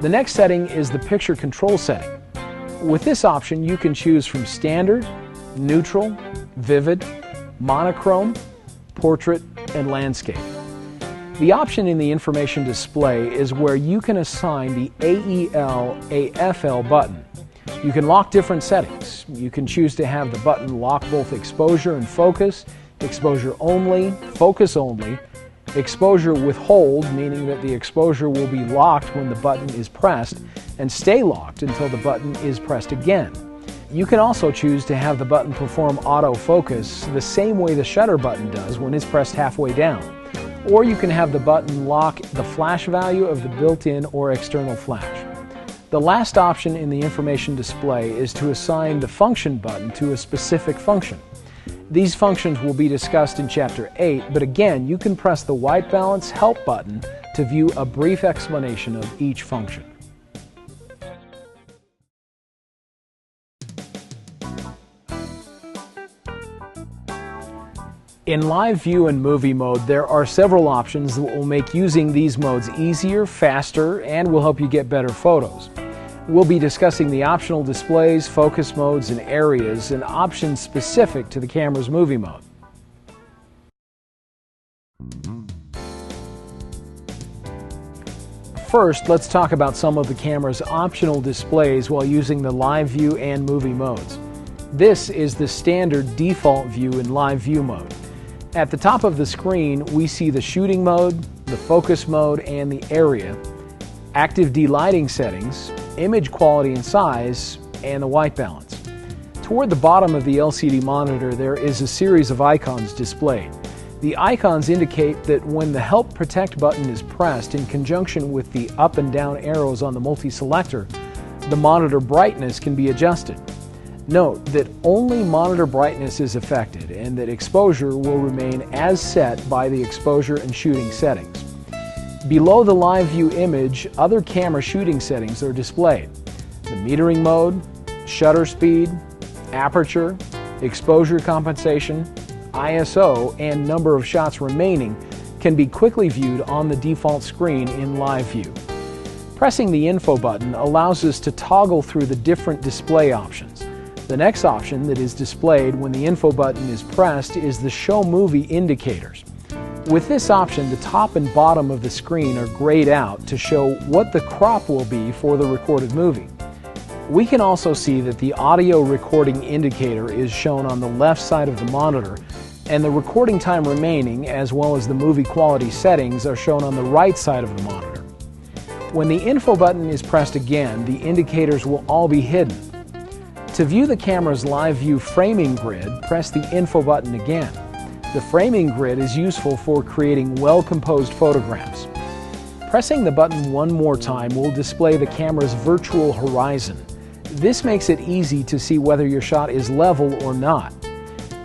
The next setting is the picture control setting. With this option, you can choose from standard, neutral, vivid, monochrome, portrait, and landscape. The option in the information display is where you can assign the AEL/AFL button. You can lock different settings. You can choose to have the button lock both exposure and focus, exposure only, focus only, exposure with hold, meaning that the exposure will be locked when the button is pressed, and stay locked until the button is pressed again. You can also choose to have the button perform autofocus the same way the shutter button does when it's pressed halfway down. Or you can have the button lock the flash value of the built-in or external flash. The last option in the information display is to assign the function button to a specific function. These functions will be discussed in Chapter 8, but again, you can press the white balance help button to view a brief explanation of each function. In live view and movie mode, there are several options that will make using these modes easier, faster, and will help you get better photos. We'll be discussing the optional displays, focus modes, and areas, and options specific to the camera's movie mode. First, let's talk about some of the camera's optional displays while using the live view and movie modes. This is the standard default view in live view mode. At the top of the screen, we see the shooting mode, the focus mode, and the area, active delighting settings, image quality and size, and the white balance. Toward the bottom of the LCD monitor, there is a series of icons displayed. The icons indicate that when the Help Protect button is pressed in conjunction with the up and down arrows on the multi-selector, the monitor brightness can be adjusted. Note that only monitor brightness is affected and that exposure will remain as set by the exposure and shooting settings. Below the live view image, other camera shooting settings are displayed. The metering mode, shutter speed, aperture, exposure compensation, ISO, and number of shots remaining can be quickly viewed on the default screen in live view. Pressing the info button allows us to toggle through the different display options. The next option that is displayed when the info button is pressed is the Show Movie Indicators. With this option, the top and bottom of the screen are grayed out to show what the crop will be for the recorded movie. We can also see that the audio recording indicator is shown on the left side of the monitor, and the recording time remaining as well as the movie quality settings are shown on the right side of the monitor. When the info button is pressed again, the indicators will all be hidden. To view the camera's live view framing grid, press the info button again. The framing grid is useful for creating well-composed photographs. Pressing the button one more time will display the camera's virtual horizon. This makes it easy to see whether your shot is level or not.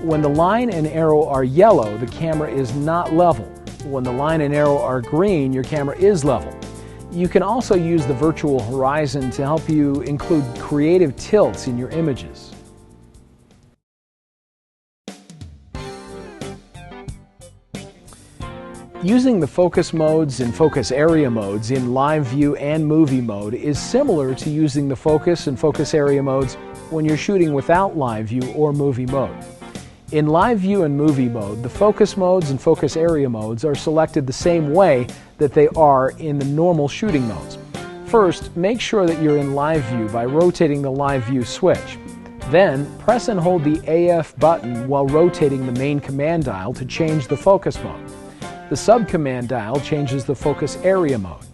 When the line and arrow are yellow, the camera is not level. When the line and arrow are green, your camera is level. You can also use the virtual horizon to help you include creative tilts in your images. Using the focus modes and focus area modes in live view and movie mode is similar to using the focus and focus area modes when you're shooting without live view or movie mode. In live view and movie mode, the focus modes and focus area modes are selected the same way that they are in the normal shooting modes. First, make sure that you're in live view by rotating the live view switch. Then, press and hold the AF button while rotating the main command dial to change the focus mode. The sub-command dial changes the focus area mode.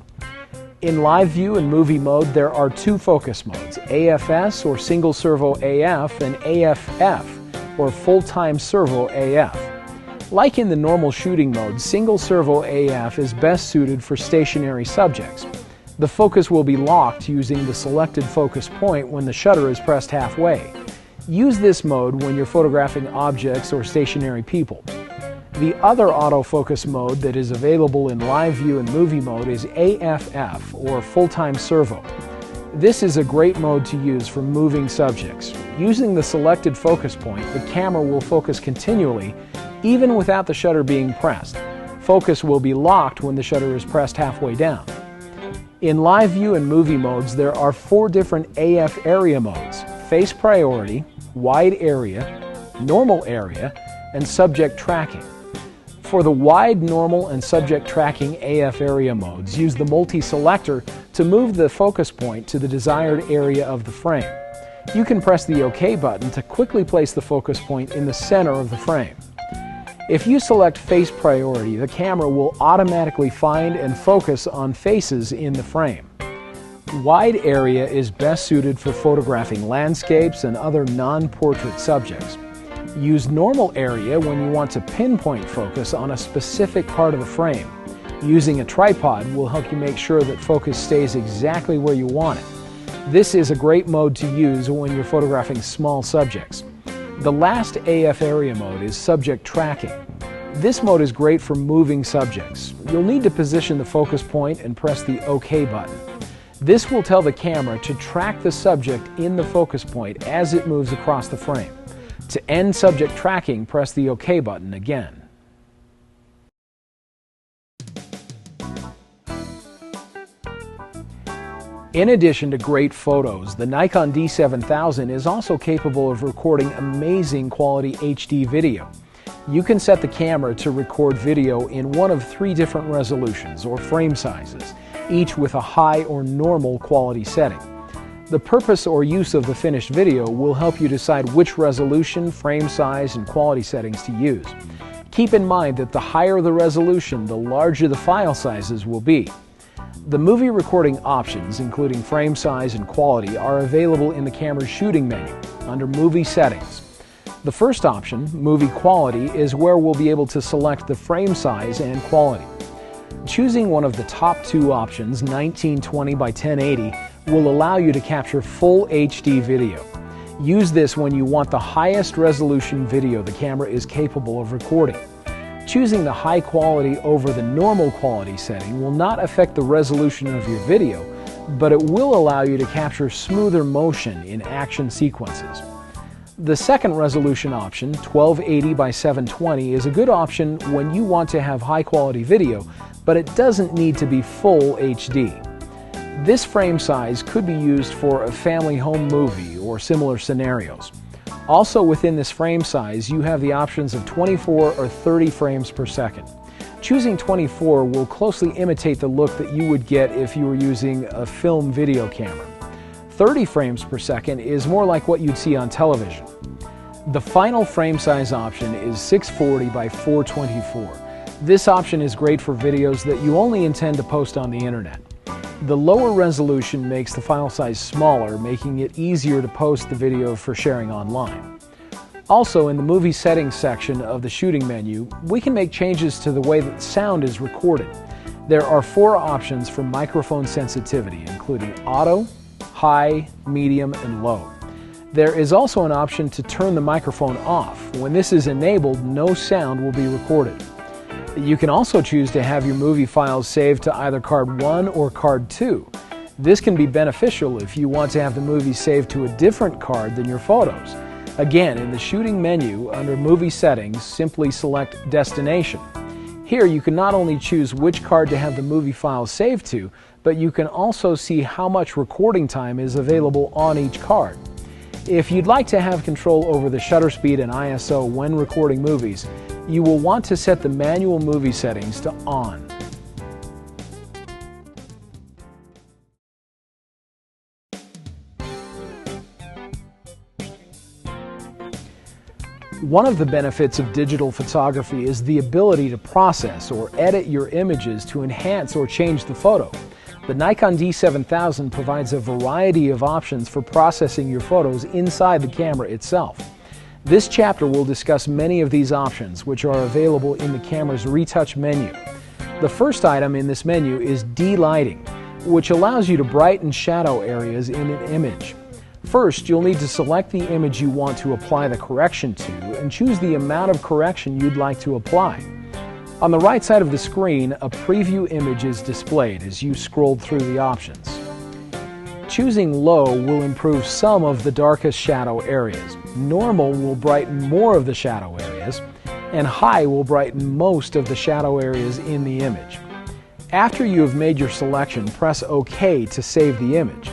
In live view and movie mode, there are two focus modes, AFS or single servo AF and AFF or full-time servo AF. Like in the normal shooting mode, single servo AF is best suited for stationary subjects. The focus will be locked using the selected focus point when the shutter is pressed halfway. Use this mode when you're photographing objects or stationary people. The other autofocus mode that is available in live view and movie mode is AFF, or full-time servo. This is a great mode to use for moving subjects. Using the selected focus point, the camera will focus continually, even without the shutter being pressed. Focus will be locked when the shutter is pressed halfway down. In live view and movie modes, there are 4 different AF area modes: face priority, wide area, normal area, and subject tracking. For the wide, normal, and subject tracking AF area modes, use the multi-selector to move the focus point to the desired area of the frame. You can press the OK button to quickly place the focus point in the center of the frame. If you select face priority, the camera will automatically find and focus on faces in the frame. Wide area is best suited for photographing landscapes and other non-portrait subjects. Use normal area when you want to pinpoint focus on a specific part of the frame. Using a tripod will help you make sure that focus stays exactly where you want it. This is a great mode to use when you're photographing small subjects. The last AF area mode is subject tracking. This mode is great for moving subjects. You'll need to position the focus point and press the OK button. This will tell the camera to track the subject in the focus point as it moves across the frame. To end subject tracking, press the OK button again. In addition to great photos, the Nikon D7000 is also capable of recording amazing quality HD video. You can set the camera to record video in one of 3 different resolutions or frame sizes, each with a high or normal quality setting. The purpose or use of the finished video will help you decide which resolution, frame size, and quality settings to use. Keep in mind that the higher the resolution, the larger the file sizes will be. The movie recording options, including frame size and quality, are available in the camera's shooting menu under Movie Settings. The first option, Movie Quality, is where we'll be able to select the frame size and quality. Choosing one of the top 2 options, 1920 by 1080, will allow you to capture full HD video. Use this when you want the highest resolution video the camera is capable of recording. Choosing the high quality over the normal quality setting will not affect the resolution of your video, but it will allow you to capture smoother motion in action sequences. The second resolution option, 1280 by 720, is a good option when you want to have high quality video, but it doesn't need to be full HD. This frame size could be used for a family home movie or similar scenarios. Also within this frame size, you have the options of 24 or 30 frames per second. Choosing 24 will closely imitate the look that you would get if you were using a film video camera. 30 frames per second is more like what you'd see on television. The final frame size option is 640 by 424. This option is great for videos that you only intend to post on the internet. The lower resolution makes the file size smaller, making it easier to post the video for sharing online. Also, in the Movie Settings section of the shooting menu, we can make changes to the way that sound is recorded. There are 4 options for microphone sensitivity, including auto, high, medium, and low. There is also an option to turn the microphone off. When this is enabled, no sound will be recorded. You can also choose to have your movie files saved to either card 1 or card 2. This can be beneficial if you want to have the movie saved to a different card than your photos. Again, in the shooting menu under Movie Settings, simply select Destination. Here you can not only choose which card to have the movie files saved to, but you can also see how much recording time is available on each card. If you'd like to have control over the shutter speed and ISO when recording movies, you will want to set the manual movie settings to on. One of the benefits of digital photography is the ability to process or edit your images to enhance or change the photo. The Nikon D7000 provides a variety of options for processing your photos inside the camera itself. This chapter will discuss many of these options, which are available in the camera's retouch menu. The first item in this menu is D-lighting, which allows you to brighten shadow areas in an image. First, you'll need to select the image you want to apply the correction to and choose the amount of correction you'd like to apply. On the right side of the screen, a preview image is displayed as you scroll through the options. Choosing low will improve some of the darkest shadow areas. Normal will brighten more of the shadow areas, and high will brighten most of the shadow areas in the image. After you have made your selection, press OK to save the image.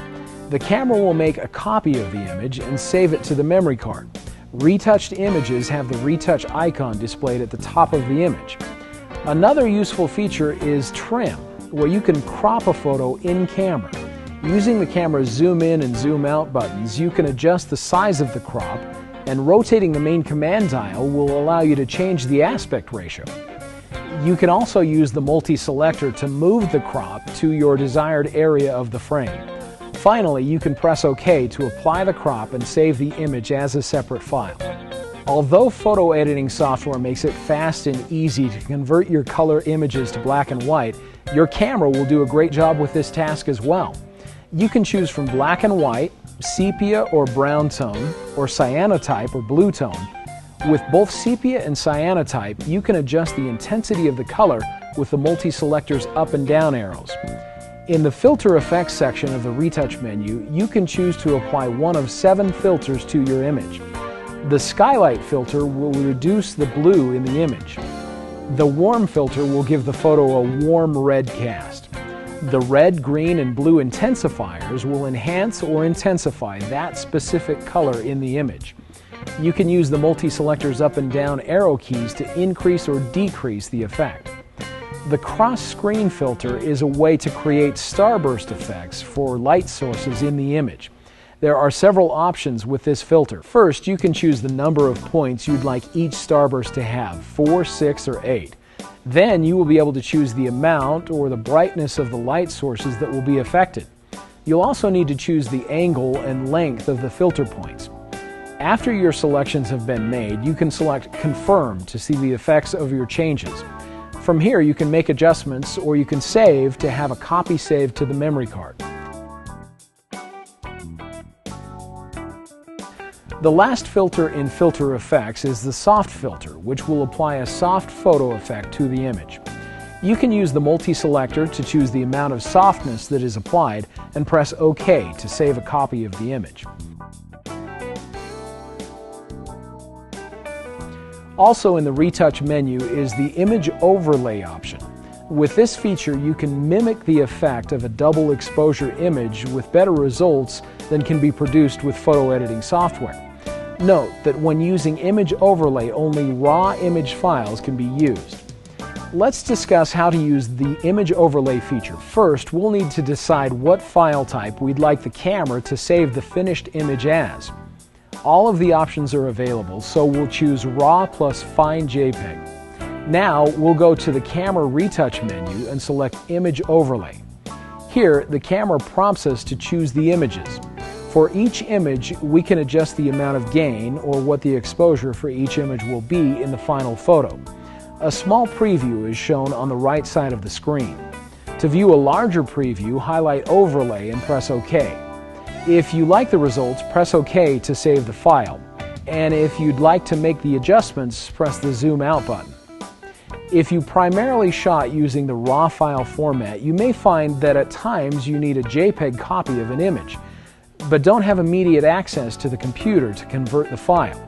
The camera will make a copy of the image and save it to the memory card. Retouched images have the retouch icon displayed at the top of the image. Another useful feature is trim, where you can crop a photo in camera. Using the camera's zoom in and zoom out buttons, you can adjust the size of the crop, and rotating the main command dial will allow you to change the aspect ratio. You can also use the multi-selector to move the crop to your desired area of the frame. Finally, you can press OK to apply the crop and save the image as a separate file. Although photo editing software makes it fast and easy to convert your color images to black and white, your camera will do a great job with this task as well. You can choose from black and white, sepia or brown tone, or cyanotype or blue tone. With both sepia and cyanotype, you can adjust the intensity of the color with the multi-selector's up and down arrows. In the Filter Effects section of the Retouch menu, you can choose to apply one of 7 filters to your image. The Skylight filter will reduce the blue in the image. The Warm filter will give the photo a warm red cast. The red, green, and blue intensifiers will enhance or intensify that specific color in the image. You can use the multi-selector's up and down arrow keys to increase or decrease the effect. The cross-screen filter is a way to create starburst effects for light sources in the image. There are several options with this filter. First, you can choose the number of points you'd like each starburst to have, 4, 6, or 8. Then you will be able to choose the amount or the brightness of the light sources that will be affected. You'll also need to choose the angle and length of the filter points. After your selections have been made, you can select Confirm to see the effects of your changes. From here, you can make adjustments, or you can save to have a copy saved to the memory card. The last filter in filter effects is the soft filter, which will apply a soft photo effect to the image. You can use the multi-selector to choose the amount of softness that is applied and press OK to save a copy of the image. Also in the retouch menu is the image overlay option. With this feature, you can mimic the effect of a double exposure image with better results than can be produced with photo editing software. Note that when using image overlay, only raw image files can be used. Let's discuss how to use the image overlay feature. First, we'll need to decide what file type we'd like the camera to save the finished image as. All of the options are available, so we'll choose RAW plus Fine JPEG. Now we'll go to the camera retouch menu and select Image Overlay. Here, the camera prompts us to choose the images. For each image, we can adjust the amount of gain or what the exposure for each image will be in the final photo. A small preview is shown on the right side of the screen. To view a larger preview, highlight Overlay and press OK. If you like the results, press OK to save the file. And if you'd like to make the adjustments, press the Zoom Out button. If you primarily shot using the RAW file format, you may find that at times you need a JPEG copy of an image, but don't have immediate access to the computer to convert the file.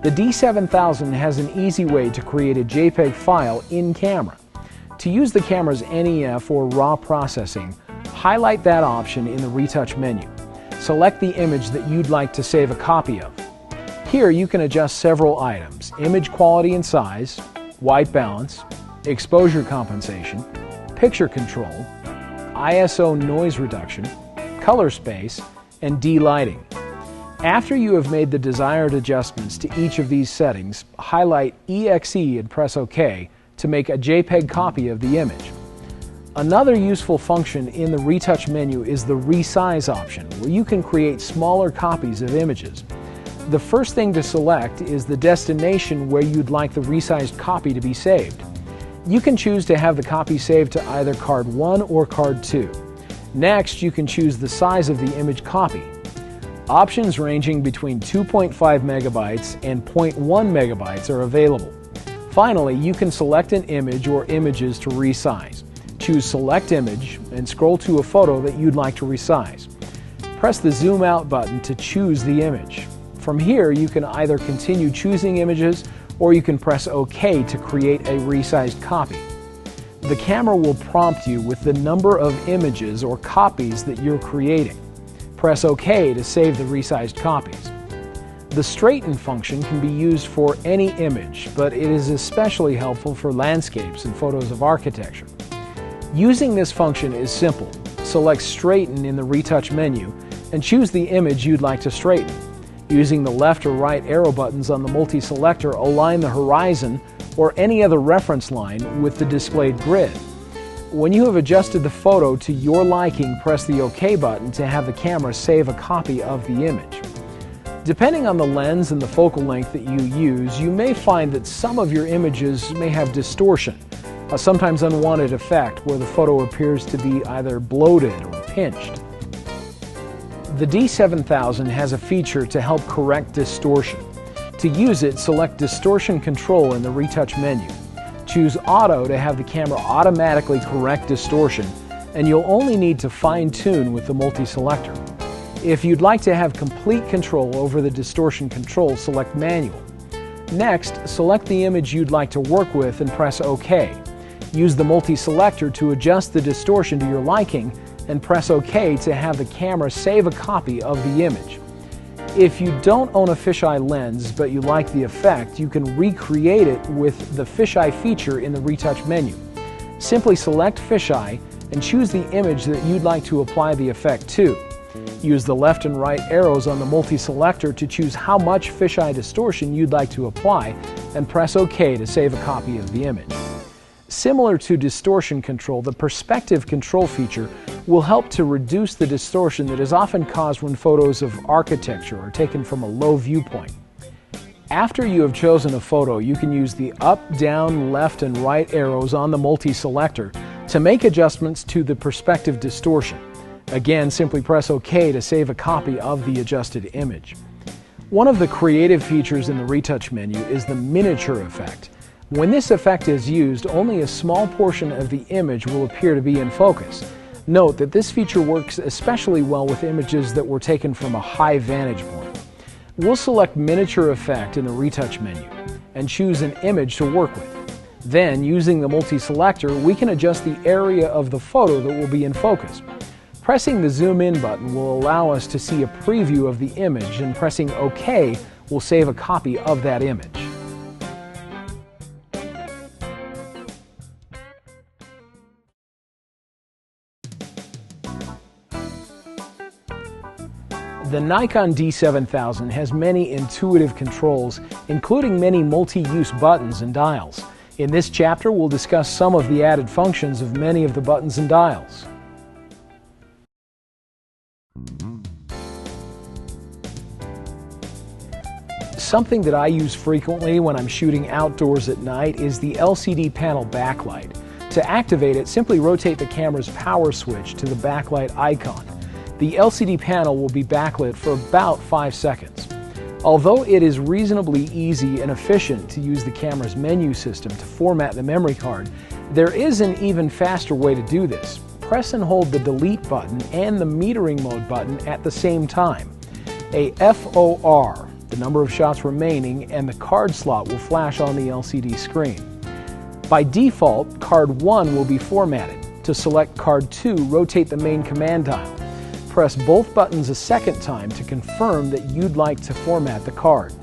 The D7000 has an easy way to create a JPEG file in camera. To use the camera's NEF or RAW processing, highlight that option in the retouch menu. Select the image that you'd like to save a copy of. Here you can adjust several items: image quality and size, white balance, exposure compensation, picture control, ISO noise reduction, color space, and de-lighting. After you have made the desired adjustments to each of these settings, highlight EXE and press OK to make a JPEG copy of the image. Another useful function in the retouch menu is the resize option, where you can create smaller copies of images. The first thing to select is the destination where you'd like the resized copy to be saved. You can choose to have the copy saved to either card 1 or card 2. Next, you can choose the size of the image copy. Options ranging between 2.5 megabytes and 0.1 megabytes are available. Finally, you can select an image or images to resize. Choose Select Image and scroll to a photo that you'd like to resize. Press the Zoom Out button to choose the image. From here, you can either continue choosing images or you can press OK to create a resized copy. The camera will prompt you with the number of images or copies that you're creating. Press OK to save the resized copies. The straighten function can be used for any image, but it is especially helpful for landscapes and photos of architecture. Using this function is simple. Select Straighten in the retouch menu and choose the image you'd like to straighten. Using the left or right arrow buttons on the multi-selector, align the horizon or any other reference line with the displayed grid. When you have adjusted the photo to your liking, press the OK button to have the camera save a copy of the image. Depending on the lens and the focal length that you use, you may find that some of your images may have distortion, a sometimes unwanted effect where the photo appears to be either bloated or pinched. The D7000 has a feature to help correct distortion. To use it, select Distortion Control in the retouch menu. Choose Auto to have the camera automatically correct distortion, and you'll only need to fine-tune with the multi-selector. If you'd like to have complete control over the distortion control, select Manual. Next, select the image you'd like to work with and press OK. Use the multi-selector to adjust the distortion to your liking and press OK to have the camera save a copy of the image. If you don't own a fisheye lens but you like the effect, you can recreate it with the fisheye feature in the retouch menu. Simply select fisheye and choose the image that you'd like to apply the effect to. Use the left and right arrows on the multi-selector to choose how much fisheye distortion you'd like to apply and press OK to save a copy of the image. Similar to distortion control, the perspective control feature will help to reduce the distortion that is often caused when photos of architecture are taken from a low viewpoint. After you have chosen a photo, you can use the up, down, left, and right arrows on the multi-selector to make adjustments to the perspective distortion. Again, simply press OK to save a copy of the adjusted image. One of the creative features in the retouch menu is the miniature effect. When this effect is used, only a small portion of the image will appear to be in focus. Note that this feature works especially well with images that were taken from a high vantage point. We'll select Miniature Effect in the retouch menu and choose an image to work with. Then, using the multi-selector, we can adjust the area of the photo that will be in focus. Pressing the Zoom In button will allow us to see a preview of the image, and pressing OK will save a copy of that image. The Nikon D7000 has many intuitive controls, including many multi-use buttons and dials. In this chapter, we'll discuss some of the added functions of many of the buttons and dials. Something that I use frequently when I'm shooting outdoors at night is the LCD panel backlight. To activate it, simply rotate the camera's power switch to the backlight icon. The LCD panel will be backlit for about 5 seconds. Although it is reasonably easy and efficient to use the camera's menu system to format the memory card, there is an even faster way to do this. Press and hold the delete button and the metering mode button at the same time. A FOR, the number of shots remaining, and the card slot will flash on the LCD screen. By default, card 1 will be formatted. To select card 2, rotate the main command dial. Press both buttons a second time to confirm that you'd like to format the card.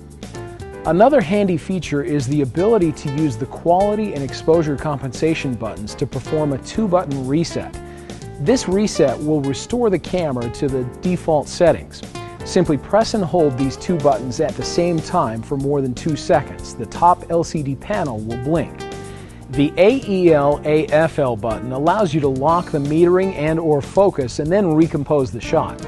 Another handy feature is the ability to use the quality and exposure compensation buttons to perform a 2-button reset. This reset will restore the camera to the default settings. Simply press and hold these 2 buttons at the same time for more than 2 seconds. The top LCD panel will blink. The AEL/AFL button allows you to lock the metering and/or focus and then recompose the shot.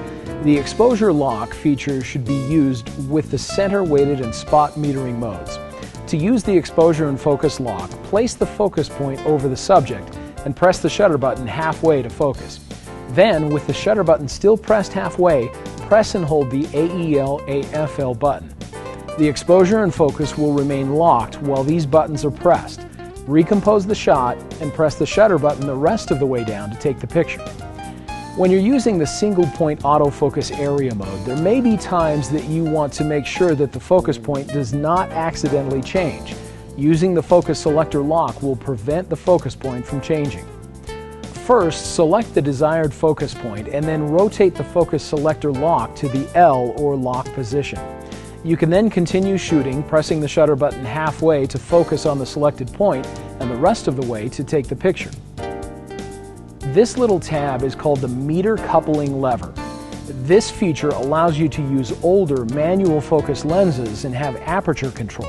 The exposure lock feature should be used with the center weighted and spot metering modes. To use the exposure and focus lock, place the focus point over the subject and press the shutter button halfway to focus. Then, with the shutter button still pressed halfway, press and hold the AEL/AFL button. The exposure and focus will remain locked while these buttons are pressed. Recompose the shot and press the shutter button the rest of the way down to take the picture. When you're using the single point autofocus area mode, there may be times that you want to make sure that the focus point does not accidentally change. Using the focus selector lock will prevent the focus point from changing. First, select the desired focus point and then rotate the focus selector lock to the L or lock position. You can then continue shooting, pressing the shutter button halfway to focus on the selected point and the rest of the way to take the picture. This little tab is called the meter coupling lever. This feature allows you to use older manual focus lenses and have aperture control.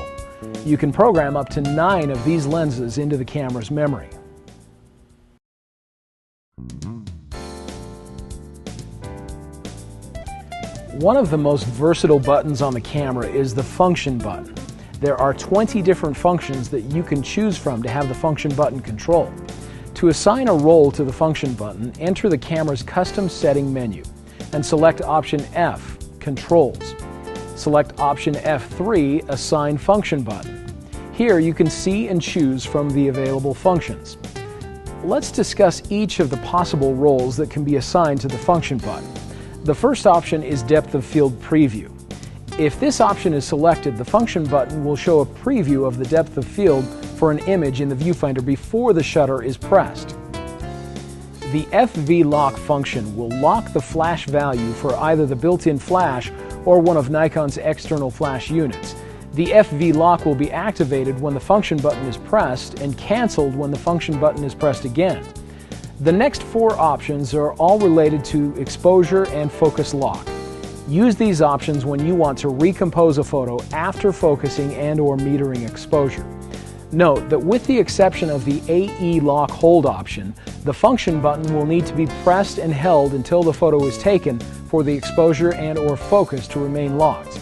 You can program up to 9 of these lenses into the camera's memory. One of the most versatile buttons on the camera is the function button. There are 20 different functions that you can choose from to have the function button control. To assign a role to the function button, enter the camera's custom setting menu and select option F, Controls. Select option F3, Assign Function Button. Here you can see and choose from the available functions. Let's discuss each of the possible roles that can be assigned to the function button. The first option is Depth of Field Preview. If this option is selected, the function button will show a preview of the depth of field for an image in the viewfinder before the shutter is pressed. The FV lock function will lock the flash value for either the built-in flash or one of Nikon's external flash units. The FV lock will be activated when the function button is pressed and canceled when the function button is pressed again. The next 4 options are all related to exposure and focus lock. Use these options when you want to recompose a photo after focusing and/or metering exposure. Note that with the exception of the AE lock hold option, the function button will need to be pressed and held until the photo is taken for the exposure and/or focus to remain locked.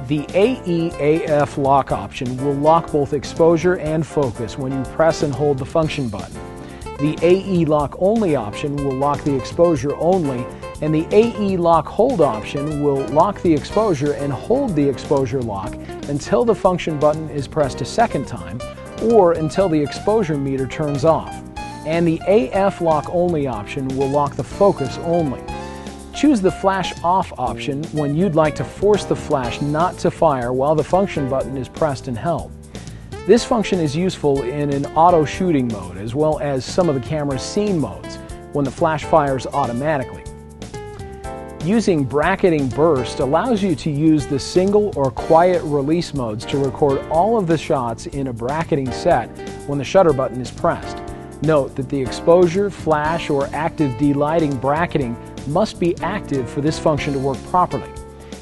The AE-AF lock option will lock both exposure and focus when you press and hold the function button. The AE lock only option will lock the exposure only, and the AE lock hold option will lock the exposure and hold the exposure lock until the function button is pressed a second time or until the exposure meter turns off. And the AF lock only option will lock the focus only. Choose the flash off option when you'd like to force the flash not to fire while the function button is pressed and held. This function is useful in an auto shooting mode as well as some of the camera's scene modes when the flash fires automatically. Using bracketing burst allows you to use the single or quiet release modes to record all of the shots in a bracketing set when the shutter button is pressed. Note that the exposure, flash, or active delighting bracketing must be active for this function to work properly.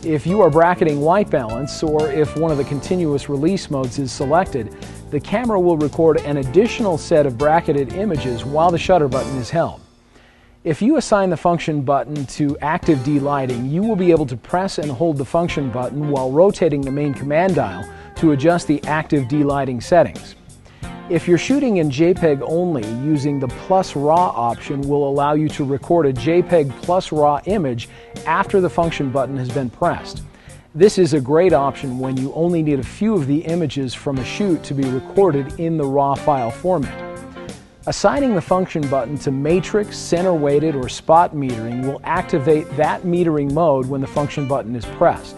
If you are bracketing white balance, or if one of the continuous release modes is selected, the camera will record an additional set of bracketed images while the shutter button is held. If you assign the function button to active delighting, you will be able to press and hold the function button while rotating the main command dial to adjust the active delighting settings. If you're shooting in JPEG only, using the plus RAW option will allow you to record a JPEG plus RAW image after the function button has been pressed. This is a great option when you only need a few of the images from a shoot to be recorded in the RAW file format. Assigning the function button to matrix, center weighted, or spot metering will activate that metering mode when the function button is pressed.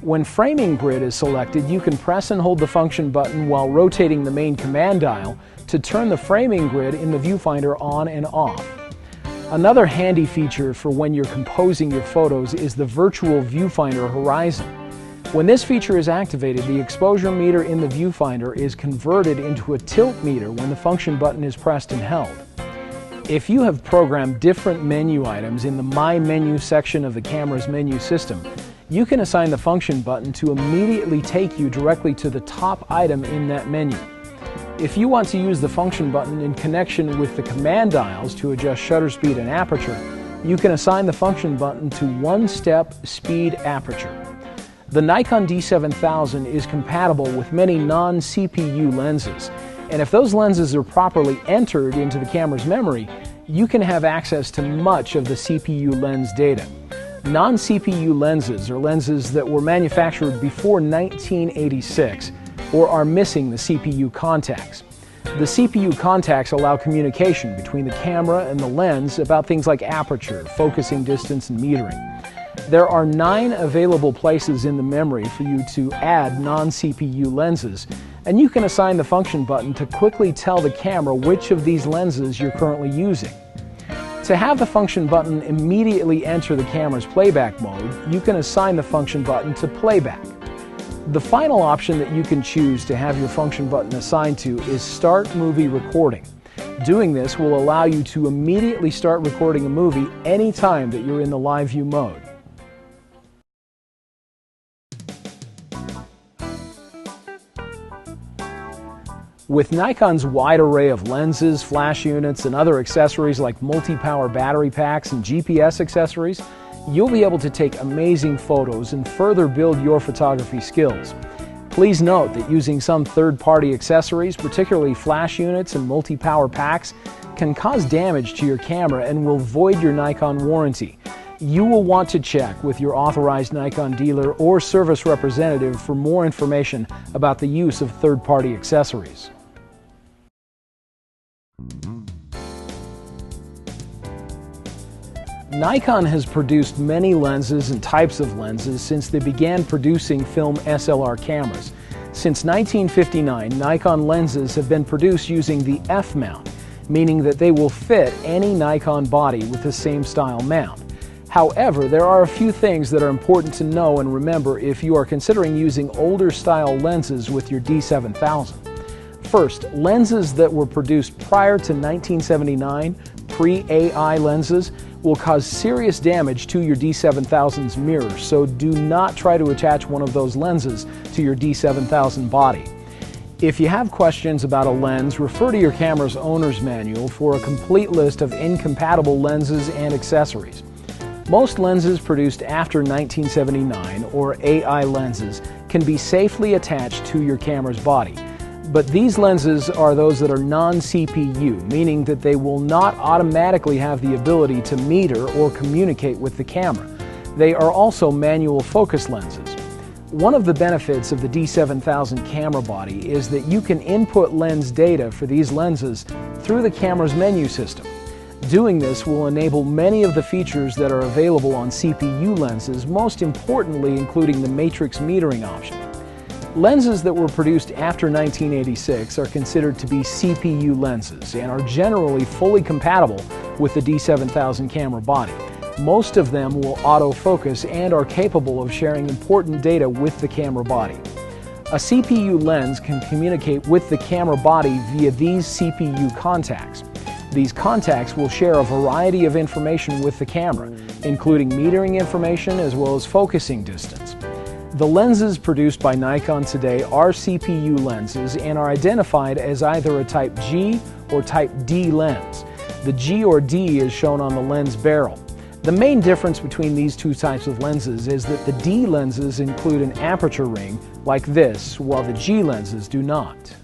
When framing grid is selected, you can press and hold the function button while rotating the main command dial to turn the framing grid in the viewfinder on and off. Another handy feature for when you're composing your photos is the virtual viewfinder horizon. When this feature is activated, the exposure meter in the viewfinder is converted into a tilt meter when the function button is pressed and held. If you have programmed different menu items in the My Menu section of the camera's menu system, you can assign the function button to immediately take you directly to the top item in that menu. If you want to use the function button in connection with the command dials to adjust shutter speed and aperture, you can assign the function button to one-step speed aperture. The Nikon D7000 is compatible with many non-CPU lenses, and if those lenses are properly entered into the camera's memory, you can have access to much of the CPU lens data. Non-CPU lenses are lenses that were manufactured before 1986 or are missing the CPU contacts. The CPU contacts allow communication between the camera and the lens about things like aperture, focusing distance, and metering. There are 9 available places in the memory for you to add non-CPU lenses, and you can assign the function button to quickly tell the camera which of these lenses you're currently using. To have the function button immediately enter the camera's playback mode, you can assign the function button to playback. The final option that you can choose to have your function button assigned to is Start Movie Recording. Doing this will allow you to immediately start recording a movie anytime that you're in the live view mode. With Nikon's wide array of lenses, flash units, and other accessories like multi-power battery packs and GPS accessories, you'll be able to take amazing photos and further build your photography skills. Please note that using some third-party accessories, particularly flash units and multi-power packs, can cause damage to your camera and will void your Nikon warranty. You will want to check with your authorized Nikon dealer or service representative for more information about the use of third-party accessories. Nikon has produced many lenses and types of lenses since they began producing film SLR cameras. Since 1959, Nikon lenses have been produced using the F mount. meaning that they will fit any Nikon body with the same style mount. However, there are a few things that are important to know and remember if you are considering using older style lenses with your D7000. First, lenses that were produced prior to 1979, pre-AI lenses, will cause serious damage to your D7000's mirror, so do not try to attach one of those lenses to your D7000 body. If you have questions about a lens, refer to your camera's owner's manual for a complete list of incompatible lenses and accessories. Most lenses produced after 1979, or AI lenses, can be safely attached to your camera's body. But these lenses are those that are non-CPU, meaning that they will not automatically have the ability to meter or communicate with the camera. They are also manual focus lenses. One of the benefits of the D7000 camera body is that you can input lens data for these lenses through the camera's menu system. Doing this will enable many of the features that are available on CPU lenses, most importantly including the matrix metering option. Lenses that were produced after 1986 are considered to be CPU lenses and are generally fully compatible with the D7000 camera body. Most of them will autofocus and are capable of sharing important data with the camera body. A CPU lens can communicate with the camera body via these CPU contacts. These contacts will share a variety of information with the camera, including metering information as well as focusing distance. The lenses produced by Nikon today are CPU lenses and are identified as either a Type G or Type D lens. The G or D is shown on the lens barrel. The main difference between these two types of lenses is that the D lenses include an aperture ring like this, while the G lenses do not.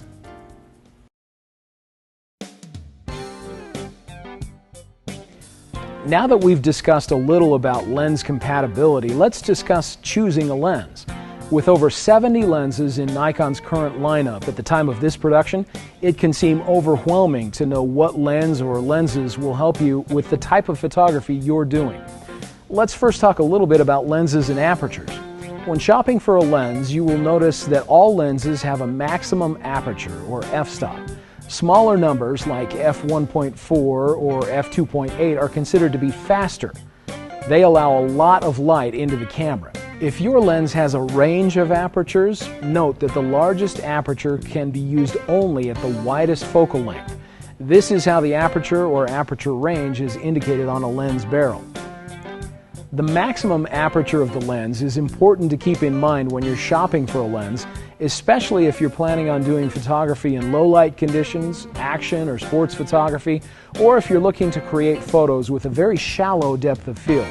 Now that we've discussed a little about lens compatibility, let's discuss choosing a lens. With over 70 lenses in Nikon's current lineup at the time of this production, it can seem overwhelming to know what lens or lenses will help you with the type of photography you're doing. Let's first talk a little bit about lenses and apertures. When shopping for a lens, you will notice that all lenses have a maximum aperture, or f-stop. Smaller numbers like f1.4 or f2.8 are considered to be faster. They allow a lot of light into the camera. If your lens has a range of apertures, note that the largest aperture can be used only at the widest focal length. This is how the aperture or aperture range is indicated on a lens barrel. The maximum aperture of the lens is important to keep in mind when you're shopping for a lens, especially if you're planning on doing photography in low light conditions, action or sports photography, or if you're looking to create photos with a very shallow depth of field.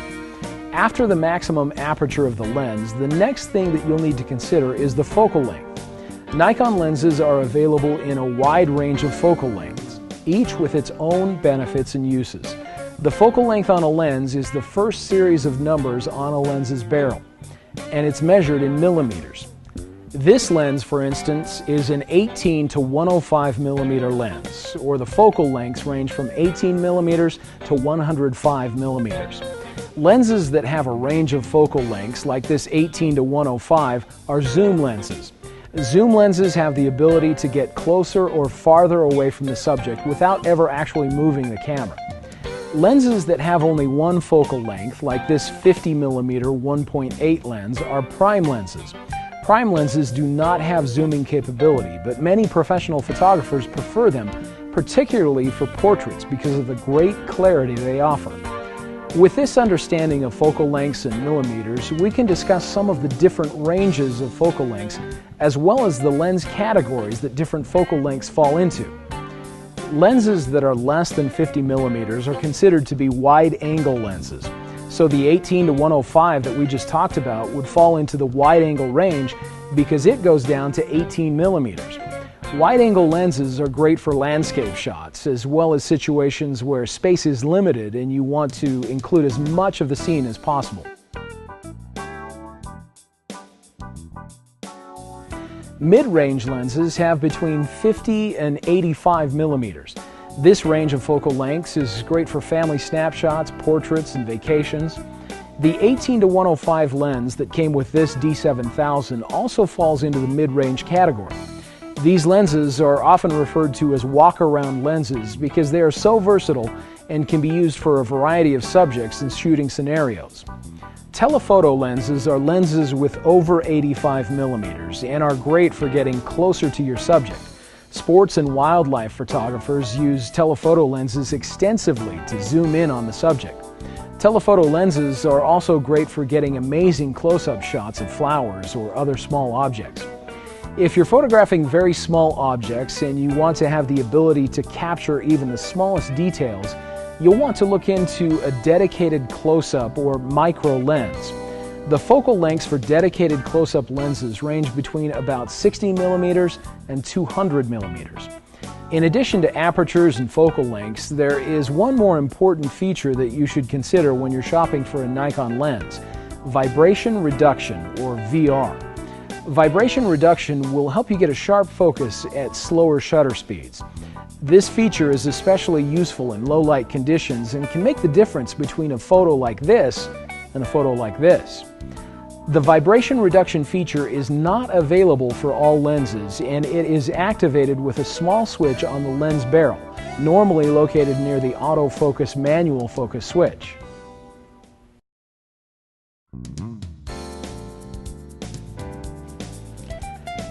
After the maximum aperture of the lens, the next thing that you'll need to consider is the focal length. Nikon lenses are available in a wide range of focal lengths, each with its own benefits and uses. The focal length on a lens is the first series of numbers on a lens's barrel, and it's measured in millimeters. This lens, for instance, is an 18 to 105 millimeter lens, or the focal lengths range from 18 millimeters to 105 millimeters. Lenses that have a range of focal lengths, like this 18 to 105, are zoom lenses. Zoom lenses have the ability to get closer or farther away from the subject without ever actually moving the camera. Lenses that have only one focal length, like this 50 millimeter 1.8 lens, are prime lenses. Prime lenses do not have zooming capability, but many professional photographers prefer them, particularly for portraits because of the great clarity they offer. With this understanding of focal lengths in millimeters, we can discuss some of the different ranges of focal lengths, as well as the lens categories that different focal lengths fall into. Lenses that are less than 50 millimeters are considered to be wide-angle lenses. So the 18 to 105 that we just talked about would fall into the wide-angle range because it goes down to 18 millimeters. Wide-angle lenses are great for landscape shots, as well as situations where space is limited and you want to include as much of the scene as possible. Mid-range lenses have between 50 and 85 millimeters. This range of focal lengths is great for family snapshots, portraits, and vacations. The 18 to 105 lens that came with this D7000 also falls into the mid-range category. These lenses are often referred to as walk-around lenses because they are so versatile and can be used for a variety of subjects and shooting scenarios. Telephoto lenses are lenses with over 85 millimeters and are great for getting closer to your subject. Sports and wildlife photographers use telephoto lenses extensively to zoom in on the subject. Telephoto lenses are also great for getting amazing close-up shots of flowers or other small objects. If you're photographing very small objects and you want to have the ability to capture even the smallest details, you'll want to look into a dedicated close-up or micro lens. The focal lengths for dedicated close-up lenses range between about 60 millimeters and 200 millimeters. In addition to apertures and focal lengths, there is one more important feature that you should consider when you're shopping for a Nikon lens: vibration reduction, or VR. Vibration reduction will help you get a sharp focus at slower shutter speeds. This feature is especially useful in low light conditions and can make the difference between a photo like this and a photo like this. The vibration reduction feature is not available for all lenses, and it is activated with a small switch on the lens barrel, normally located near the autofocus manual focus switch.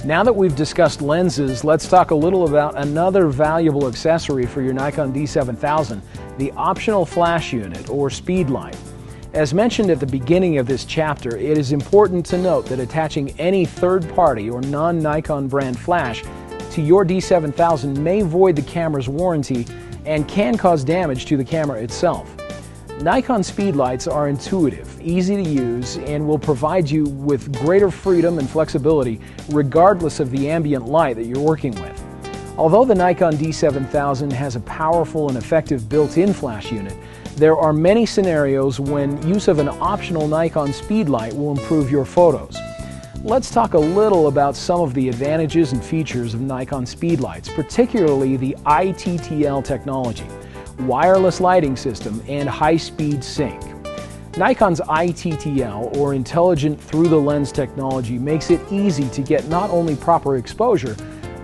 Now that we've discussed lenses, let's talk a little about another valuable accessory for your Nikon D7000, the optional flash unit or speed light. As mentioned at the beginning of this chapter, it is important to note that attaching any third-party or non-Nikon brand flash to your D7000 may void the camera's warranty and can cause damage to the camera itself. Nikon speedlights are intuitive, easy to use, and will provide you with greater freedom and flexibility regardless of the ambient light that you're working with. Although the Nikon D7000 has a powerful and effective built-in flash unit, there are many scenarios when use of an optional Nikon speedlight will improve your photos. Let's talk a little about some of the advantages and features of Nikon speedlights, particularly the ITTL technology, wireless lighting system, and high-speed sync. Nikon's ITTL, or Intelligent Through-the-Lens technology, makes it easy to get not only proper exposure,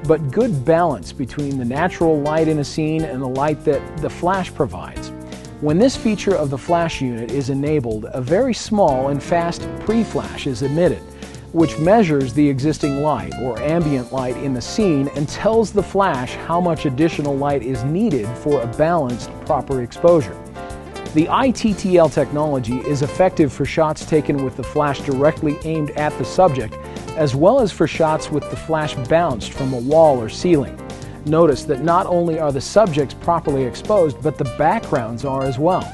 but good balance between the natural light in a scene and the light that the flash provides. When this feature of the flash unit is enabled, a very small and fast pre-flash is emitted, which measures the existing light or ambient light in the scene and tells the flash how much additional light is needed for a balanced, proper exposure. The ITTL technology is effective for shots taken with the flash directly aimed at the subject, as well as for shots with the flash bounced from a wall or ceiling. Notice that not only are the subjects properly exposed, but the backgrounds are as well.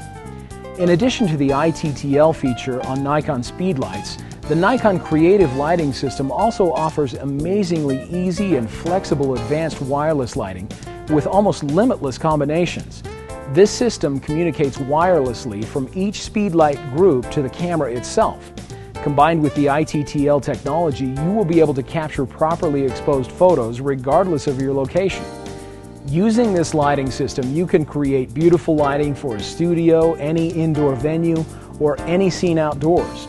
In addition to the ITTL feature on Nikon speedlights, the Nikon Creative Lighting System also offers amazingly easy and flexible advanced wireless lighting with almost limitless combinations. This system communicates wirelessly from each speedlight group to the camera itself. Combined with the ITTL technology, you will be able to capture properly exposed photos regardless of your location. Using this lighting system, you can create beautiful lighting for a studio, any indoor venue, or any scene outdoors.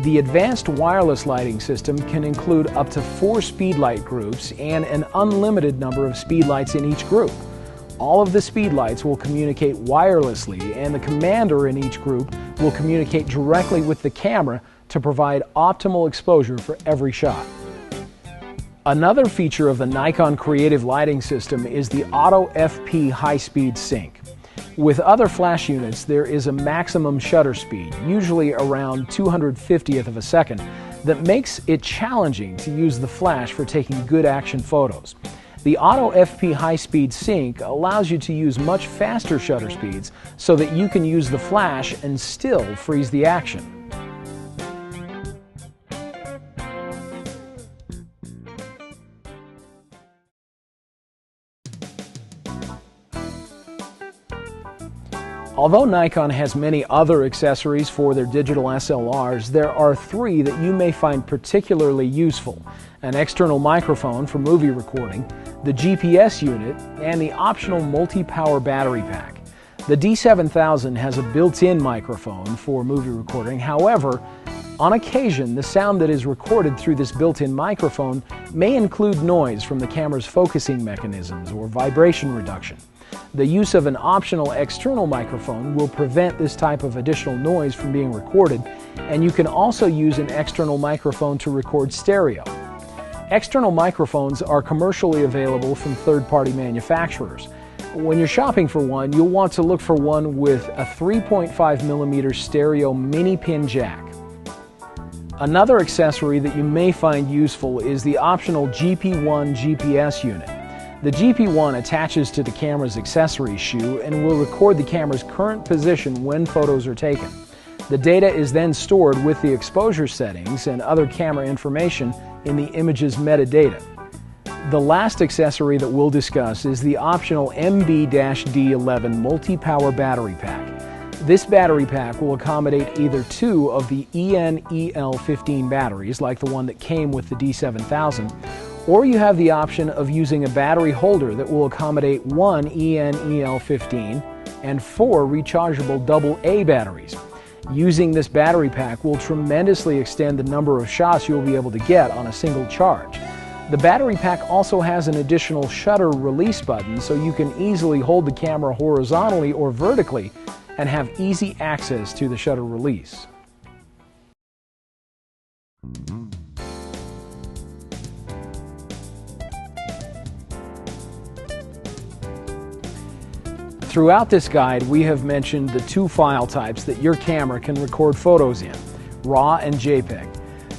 The advanced wireless lighting system can include up to 4 speedlight groups and an unlimited number of speedlights in each group. All of the speedlights will communicate wirelessly, and the commander in each group will communicate directly with the camera to provide optimal exposure for every shot. Another feature of the Nikon Creative Lighting System is the Auto FP high-speed sync. With other flash units, there is a maximum shutter speed, usually around 250th of a second, that makes it challenging to use the flash for taking good action photos. The Auto FP high-speed sync allows you to use much faster shutter speeds so that you can use the flash and still freeze the action. Although Nikon has many other accessories for their digital SLRs, there are 3 that you may find particularly useful: an external microphone for movie recording, the GPS unit, and the optional multi-power battery pack. The D7000 has a built-in microphone for movie recording. However, On occasion, the sound that is recorded through this built-in microphone may include noise from the camera's focusing mechanisms or vibration reduction. The use of an optional external microphone will prevent this type of additional noise from being recorded, and you can also use an external microphone to record stereo. External microphones are commercially available from third-party manufacturers. When you're shopping for one, you'll want to look for one with a 3.5mm stereo mini pin jack. Another accessory that you may find useful is the optional GP1 GPS unit. The GP1 attaches to the camera's accessory shoe and will record the camera's current position when photos are taken. The data is then stored with the exposure settings and other camera information in the image's metadata. The last accessory that we'll discuss is the optional MB-D11 multi-power battery pack. This battery pack will accommodate either two of the EN-EL15 batteries, like the one that came with the D7000, or you have the option of using a battery holder that will accommodate one EN-EL15 and four rechargeable AA batteries. Using this battery pack will tremendously extend the number of shots you'll be able to get on a single charge. The battery pack also has an additional shutter release button, so you can easily hold the camera horizontally or vertically and have easy access to the shutter release. Throughout this guide, we have mentioned the two file types that your camera can record photos in, RAW and JPEG.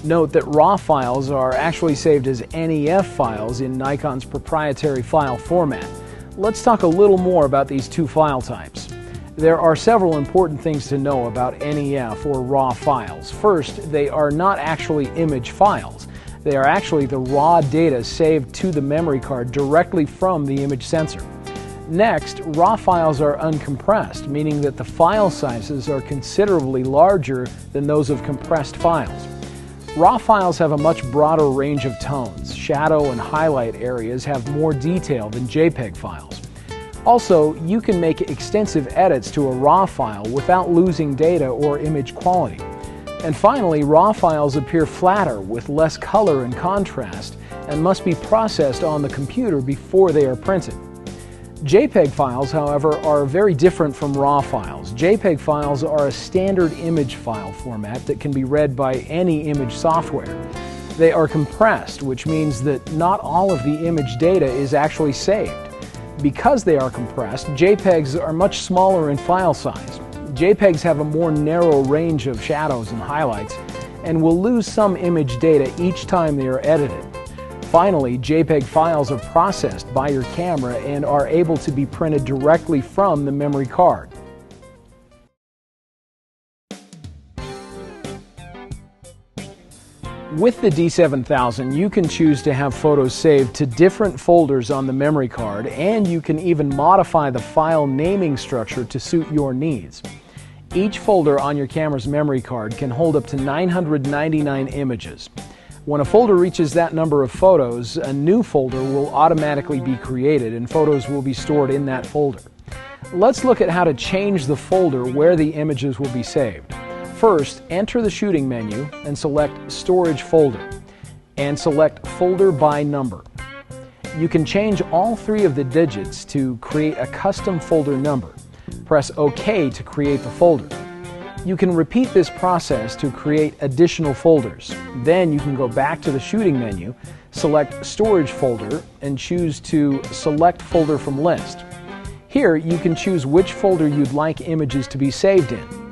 Note that RAW files are actually saved as NEF files in Nikon's proprietary file format. Let's talk a little more about these two file types. There are several important things to know about NEF or RAW files. First, they are not actually image files. They are actually the raw data saved to the memory card directly from the image sensor. Next, RAW files are uncompressed, meaning that the file sizes are considerably larger than those of compressed files. RAW files have a much broader range of tones. Shadow and highlight areas have more detail than JPEG files. Also, you can make extensive edits to a RAW file without losing data or image quality. And finally, RAW files appear flatter with less color and contrast and must be processed on the computer before they are printed. JPEG files, however, are very different from RAW files. JPEG files are a standard image file format that can be read by any image software. They are compressed, which means that not all of the image data is actually saved. Because they are compressed, JPEGs are much smaller in file size. JPEGs have a more narrow range of shadows and highlights and will lose some image data each time they are edited. Finally, JPEG files are processed by your camera and are able to be printed directly from the memory card. With the D7000, you can choose to have photos saved to different folders on the memory card, and you can even modify the file naming structure to suit your needs. Each folder on your camera's memory card can hold up to 999 images. When a folder reaches that number of photos, a new folder will automatically be created and photos will be stored in that folder. Let's look at how to change the folder where the images will be saved. First, enter the shooting menu and select Storage Folder, and select Folder by Number. You can change all three of the digits to create a custom folder number. Press OK to create the folder. You can repeat this process to create additional folders. Then you can go back to the shooting menu, select Storage Folder, and choose to Select Folder from List. Here you can choose which folder you'd like images to be saved in.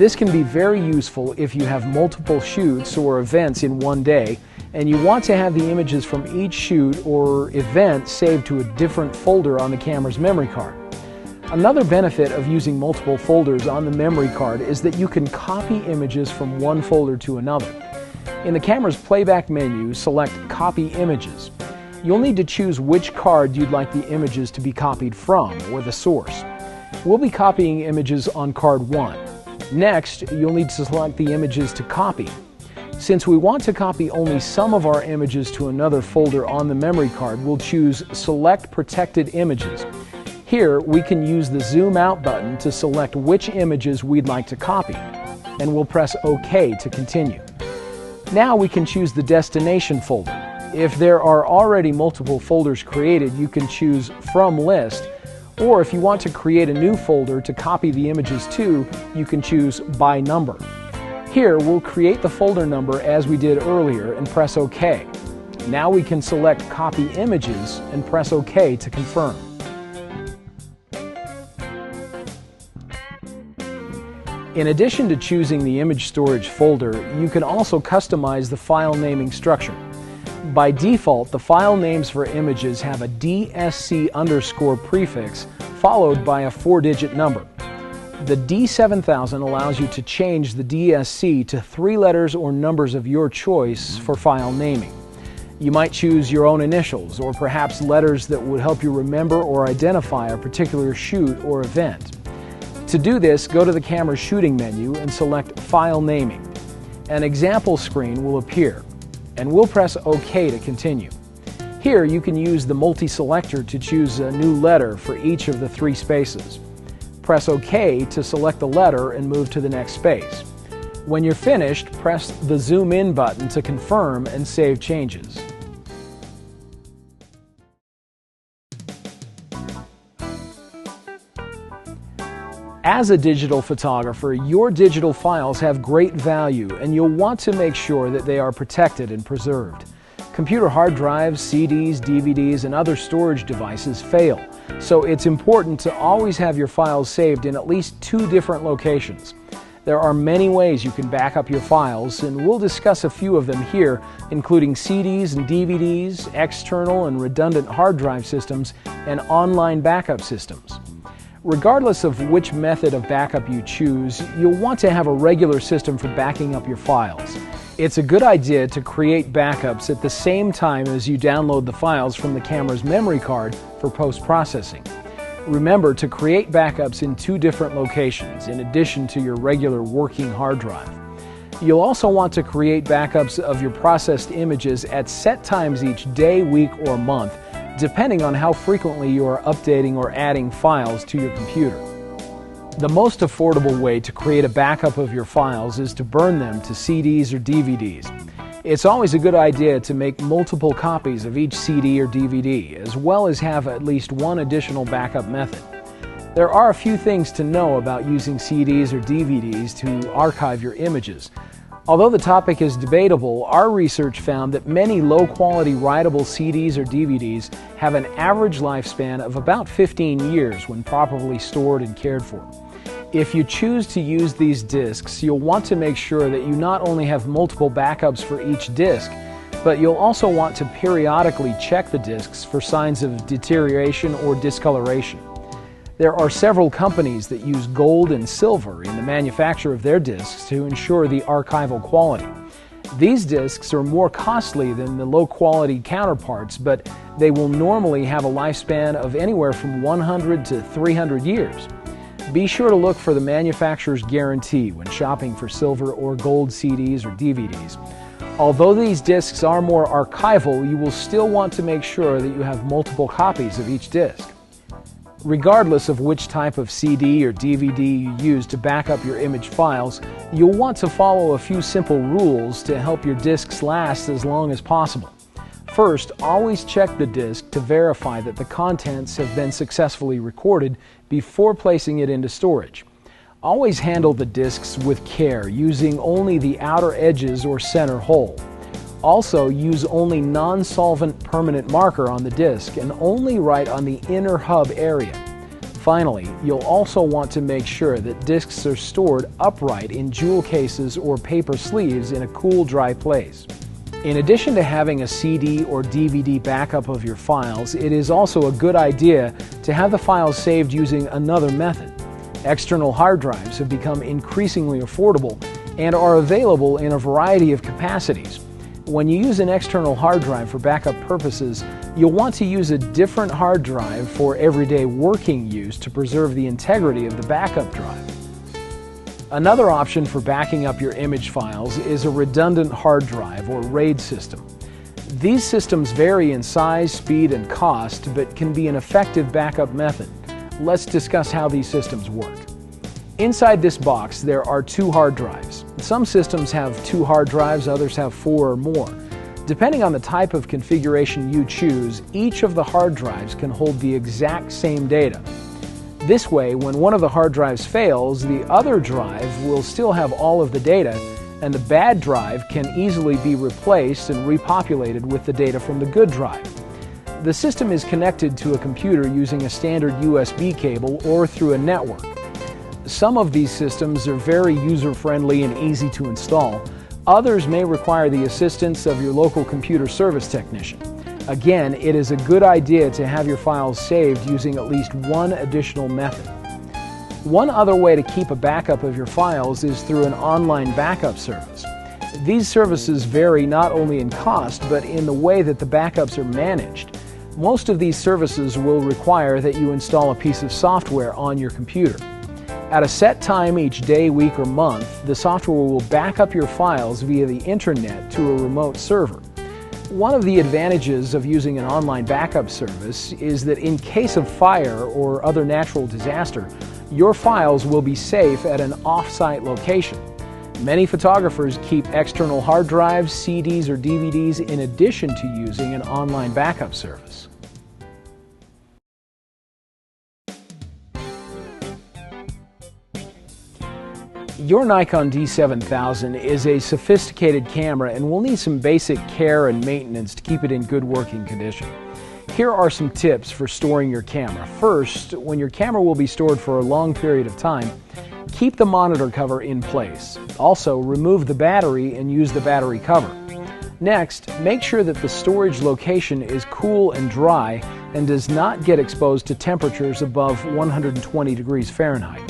This can be very useful if you have multiple shoots or events in one day and you want to have the images from each shoot or event saved to a different folder on the camera's memory card. Another benefit of using multiple folders on the memory card is that you can copy images from one folder to another. In the camera's playback menu, select Copy Images. You'll need to choose which card you'd like the images to be copied from, or the source. We'll be copying images on card 1. Next, you'll need to select the images to copy. Since we want to copy only some of our images to another folder on the memory card, we'll choose Select Protected Images. Here, we can use the Zoom Out button to select which images we'd like to copy. and we'll press OK to continue. Now we can choose the destination folder. If there are already multiple folders created, you can choose From List, or if you want to create a new folder to copy the images to, you can choose By Number. Here we'll create the folder number as we did earlier and press OK. Now we can select Copy Images and press OK to confirm. In addition to choosing the image storage folder, you can also customize the file naming structure. By default, the file names for images have a DSC_ prefix followed by a 4-digit number. The D7000 allows you to change the DSC to 3 letters or numbers of your choice for file naming. You might choose your own initials or perhaps letters that would help you remember or identify a particular shoot or event. To do this, go to the camera's shooting menu and select File Naming. An example screen will appear, and we'll press OK to continue. Here you can use the multi-selector to choose a new letter for each of the 3 spaces. Press OK to select the letter and move to the next space. When you're finished, press the Zoom In button to confirm and save changes. As a digital photographer, your digital files have great value and you'll want to make sure that they are protected and preserved. Computer hard drives, CDs, DVDs, and other storage devices fail, so it's important to always have your files saved in at least 2 different locations. There are many ways you can back up your files, and we'll discuss a few of them here, including CDs and DVDs, external and redundant hard drive systems, and online backup systems. Regardless of which method of backup you choose, you'll want to have a regular system for backing up your files. It's a good idea to create backups at the same time as you download the files from the camera's memory card for post-processing. Remember to create backups in 2 different locations, in addition to your regular working hard drive. You'll also want to create backups of your processed images at set times each day, week, or month, depending on how frequently you are updating or adding files to your computer. The most affordable way to create a backup of your files is to burn them to CDs or DVDs. It's always a good idea to make multiple copies of each CD or DVD, as well as have at least one additional backup method. There are a few things to know about using CDs or DVDs to archive your images. Although the topic is debatable, our research found that many low-quality writable CDs or DVDs have an average lifespan of about 15 years when properly stored and cared for. If you choose to use these discs, you'll want to make sure that you not only have multiple backups for each disc, but you'll also want to periodically check the discs for signs of deterioration or discoloration. There are several companies that use gold and silver in the manufacture of their discs to ensure the archival quality. These discs are more costly than the low-quality counterparts, but they will normally have a lifespan of anywhere from 100 to 300 years. Be sure to look for the manufacturer's guarantee when shopping for silver or gold CDs or DVDs. Although these discs are more archival, you will still want to make sure that you have multiple copies of each disc. Regardless of which type of CD or DVD you use to back up your image files, you'll want to follow a few simple rules to help your discs last as long as possible. First, always check the disc to verify that the contents have been successfully recorded before placing it into storage. Always handle the discs with care, using only the outer edges or center hole. Also, use only non-solvent permanent marker on the disc and only write on the inner hub area. Finally, you'll also want to make sure that discs are stored upright in jewel cases or paper sleeves in a cool, dry place. In addition to having a CD or DVD backup of your files, it is also a good idea to have the files saved using another method. External hard drives have become increasingly affordable and are available in a variety of capacities. When you use an external hard drive for backup purposes, you'll want to use a different hard drive for everyday working use to preserve the integrity of the backup drive. Another option for backing up your image files is a redundant hard drive or RAID system. These systems vary in size, speed, and cost, but can be an effective backup method. Let's discuss how these systems work. Inside this box there are 2 hard drives. Some systems have 2 hard drives, others have 4 or more. Depending on the type of configuration you choose, each of the hard drives can hold the exact same data. This way, when one of the hard drives fails, the other drive will still have all of the data, and the bad drive can easily be replaced and repopulated with the data from the good drive. The system is connected to a computer using a standard USB cable or through a network. Some of these systems are very user-friendly and easy to install. Others may require the assistance of your local computer service technician. Again, it is a good idea to have your files saved using at least one additional method. One other way to keep a backup of your files is through an online backup service. These services vary not only in cost, but in the way that the backups are managed. Most of these services will require that you install a piece of software on your computer. At a set time each day, week, or month, the software will back up your files via the internet to a remote server. One of the advantages of using an online backup service is that in case of fire or other natural disaster, your files will be safe at an off-site location. Many photographers keep external hard drives, CDs, or DVDs in addition to using an online backup service. Your Nikon D7000 is a sophisticated camera and will need some basic care and maintenance to keep it in good working condition. Here are some tips for storing your camera. First, when your camera will be stored for a long period of time, keep the monitor cover in place. Also, remove the battery and use the battery cover. Next, make sure that the storage location is cool and dry and does not get exposed to temperatures above 120 degrees Fahrenheit.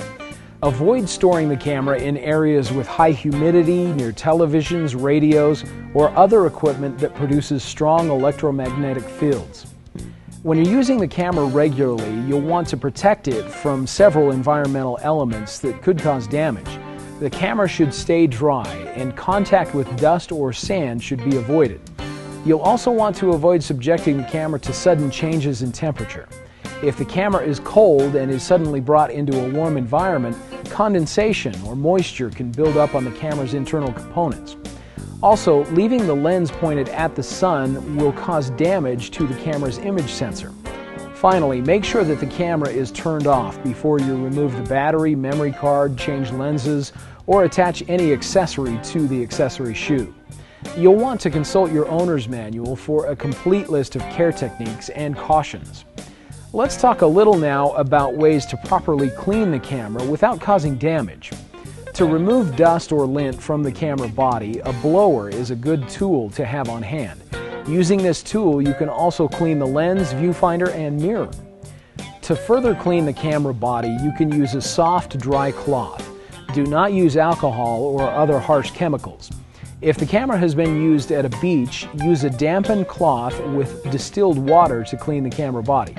Avoid storing the camera in areas with high humidity, near televisions, radios, or other equipment that produces strong electromagnetic fields. When you're using the camera regularly, you'll want to protect it from several environmental elements that could cause damage. The camera should stay dry, and contact with dust or sand should be avoided. You'll also want to avoid subjecting the camera to sudden changes in temperature. If the camera is cold and is suddenly brought into a warm environment, condensation or moisture can build up on the camera's internal components. Also, leaving the lens pointed at the sun will cause damage to the camera's image sensor. Finally, make sure that the camera is turned off before you remove the battery, memory card, change lenses, or attach any accessory to the accessory shoe. You'll want to consult your owner's manual for a complete list of care techniques and cautions. Let's talk a little now about ways to properly clean the camera without causing damage. To remove dust or lint from the camera body, a blower is a good tool to have on hand. Using this tool, you can also clean the lens, viewfinder, and mirror. To further clean the camera body, you can use a soft, dry cloth. Do not use alcohol or other harsh chemicals. If the camera has been used at a beach, use a dampened cloth with distilled water to clean the camera body.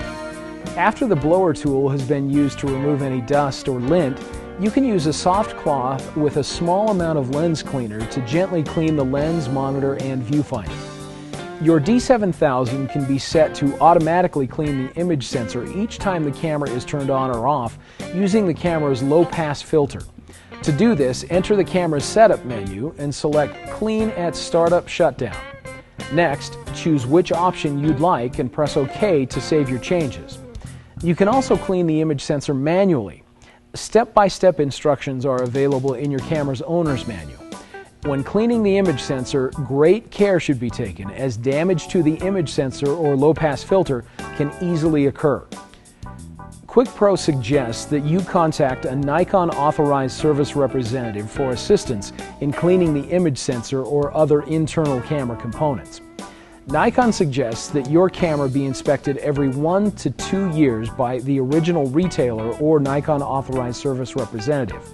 After the blower tool has been used to remove any dust or lint, you can use a soft cloth with a small amount of lens cleaner to gently clean the lens, monitor, and viewfinder. Your D7000 can be set to automatically clean the image sensor each time the camera is turned on or off using the camera's low-pass filter. To do this, enter the camera's setup menu and select Clean at Startup Shutdown. Next, choose which option you'd like and press OK to save your changes. You can also clean the image sensor manually. Step-by-step instructions are available in your camera's owner's manual. When cleaning the image sensor, great care should be taken as damage to the image sensor or low-pass filter can easily occur. QuickPro suggests that you contact a Nikon authorized service representative for assistance in cleaning the image sensor or other internal camera components. Nikon suggests that your camera be inspected every 1 to 2 years by the original retailer or Nikon authorized service representative.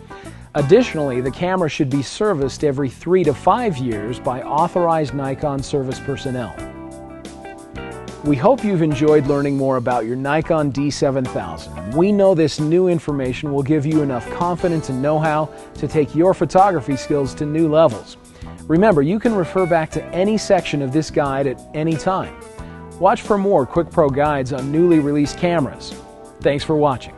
Additionally, the camera should be serviced every 3 to 5 years by authorized Nikon service personnel. We hope you've enjoyed learning more about your Nikon D7000. We know this new information will give you enough confidence and know-how to take your photography skills to new levels. Remember, you can refer back to any section of this guide at any time. Watch for more QuickPro guides on newly released cameras. Thanks for watching.